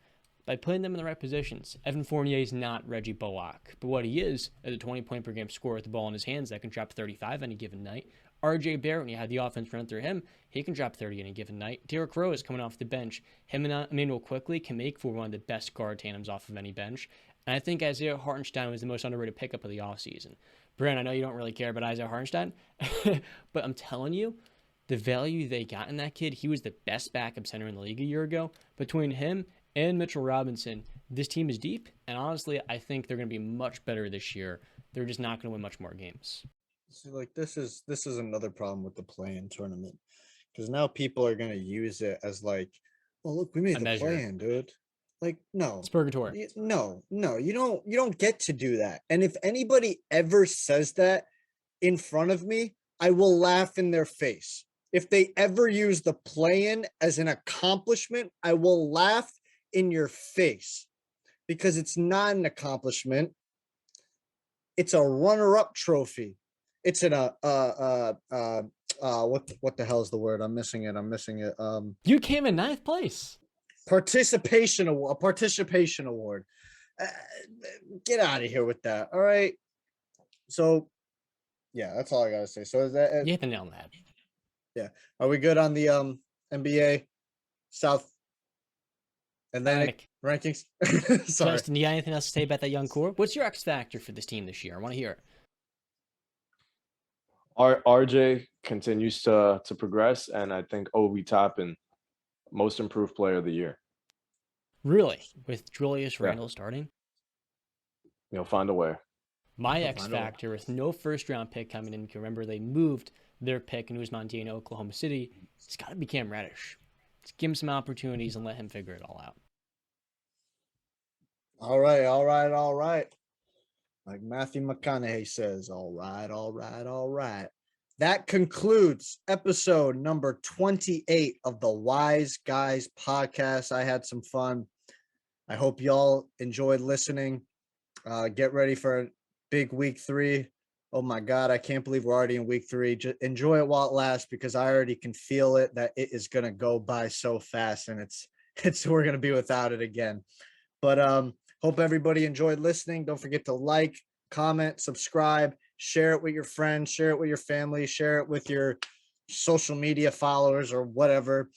S2: by putting them in the right positions. Evan Fournier is not Reggie Bullock, but what he is a 20-point-per-game scorer with the ball in his hands that can drop 35 any given night. RJ Barrett, when you have the offense run through him, he can drop 30 any given night. Derrick Rose coming off the bench. Him and Emmanuel Quickley can make for one of the best guard tandems off of any bench. And I think Isaiah Hartenstein was the most underrated pickup of the offseason. Brent, I know you don't really care about Isaiah Hartenstein, but I'm telling you, the value they got in that kid, he was the best backup center in the league a year ago. Between him and Mitchell Robinson, this team is deep, and honestly, I think they're going to be much better this year. They're just not going to win much more games.
S1: See, like this is another problem with the play-in tournament, because now people are going to use it as like, well, look, we made the play-in, dude. Like, no,
S2: it's purgatory.
S1: No, you don't get to do that. And if anybody ever says that in front of me, I will laugh in their face. If they ever use the play-in as an accomplishment, I will laugh in your face, because it's not an accomplishment. It's a runner-up trophy. It's an what the hell is the word? I'm missing it.
S2: You came in 9th place.
S1: Participation award. Get out of here with that. All right. So, yeah, that's all I gotta say. So is that
S2: you hit the nail on the head.
S1: Yeah. Are we good on the NBA South Atlantic rankings? Sorry.
S2: Justin, you got anything else to say about that young core? What's your X factor for this team this year? I want to hear it.
S3: RJ continues to progress, and I think Obi Toppin Most improved player of the year.
S2: Really? With Julius
S3: Yeah.
S2: Randle starting?
S3: He'll find a way.
S2: My
S1: He'll
S2: X
S1: find a way.
S2: factor with no first-round pick coming in. Remember, they moved their pick in Usman in Oklahoma City. It's got to be Cam Reddish. Let's give him some opportunities and let him figure it all out.
S1: All right. Like Matthew McConaughey says, all right. That concludes episode number 28 of the Wise Guys podcast. I had some fun. I hope y'all enjoyed listening. Get ready for big week 3. Oh my God, I can't believe we're already in week 3. Just enjoy it while it lasts, because I already can feel it that it is going to go by so fast, and we're going to be without it again. But hope everybody enjoyed listening. Don't forget to like, comment, subscribe, share it with your friends, share it with your family, share it with your social media followers or whatever.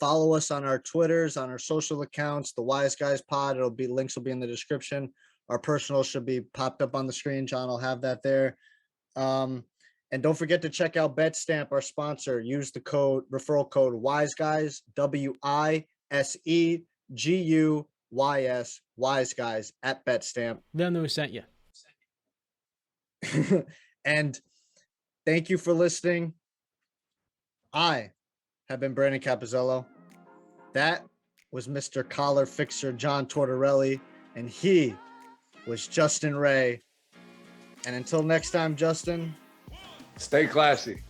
S1: Follow us on our Twitters, on our social accounts, the Wise Guys Pod. Links will be in the description. Our personal should be popped up on the screen. John will have that there. And don't forget to check out BetStamp, our sponsor. Use the referral code WiseGuys, WISEGUYS, Wise Guys at BetStamp.
S2: Then who sent you?
S1: And thank you for listening. I have been Brandon Capizzello. That was Mr. Collar Fixer John Tortorelli, and he was Justin Ray. And until next time, Justin,
S3: Stay classy.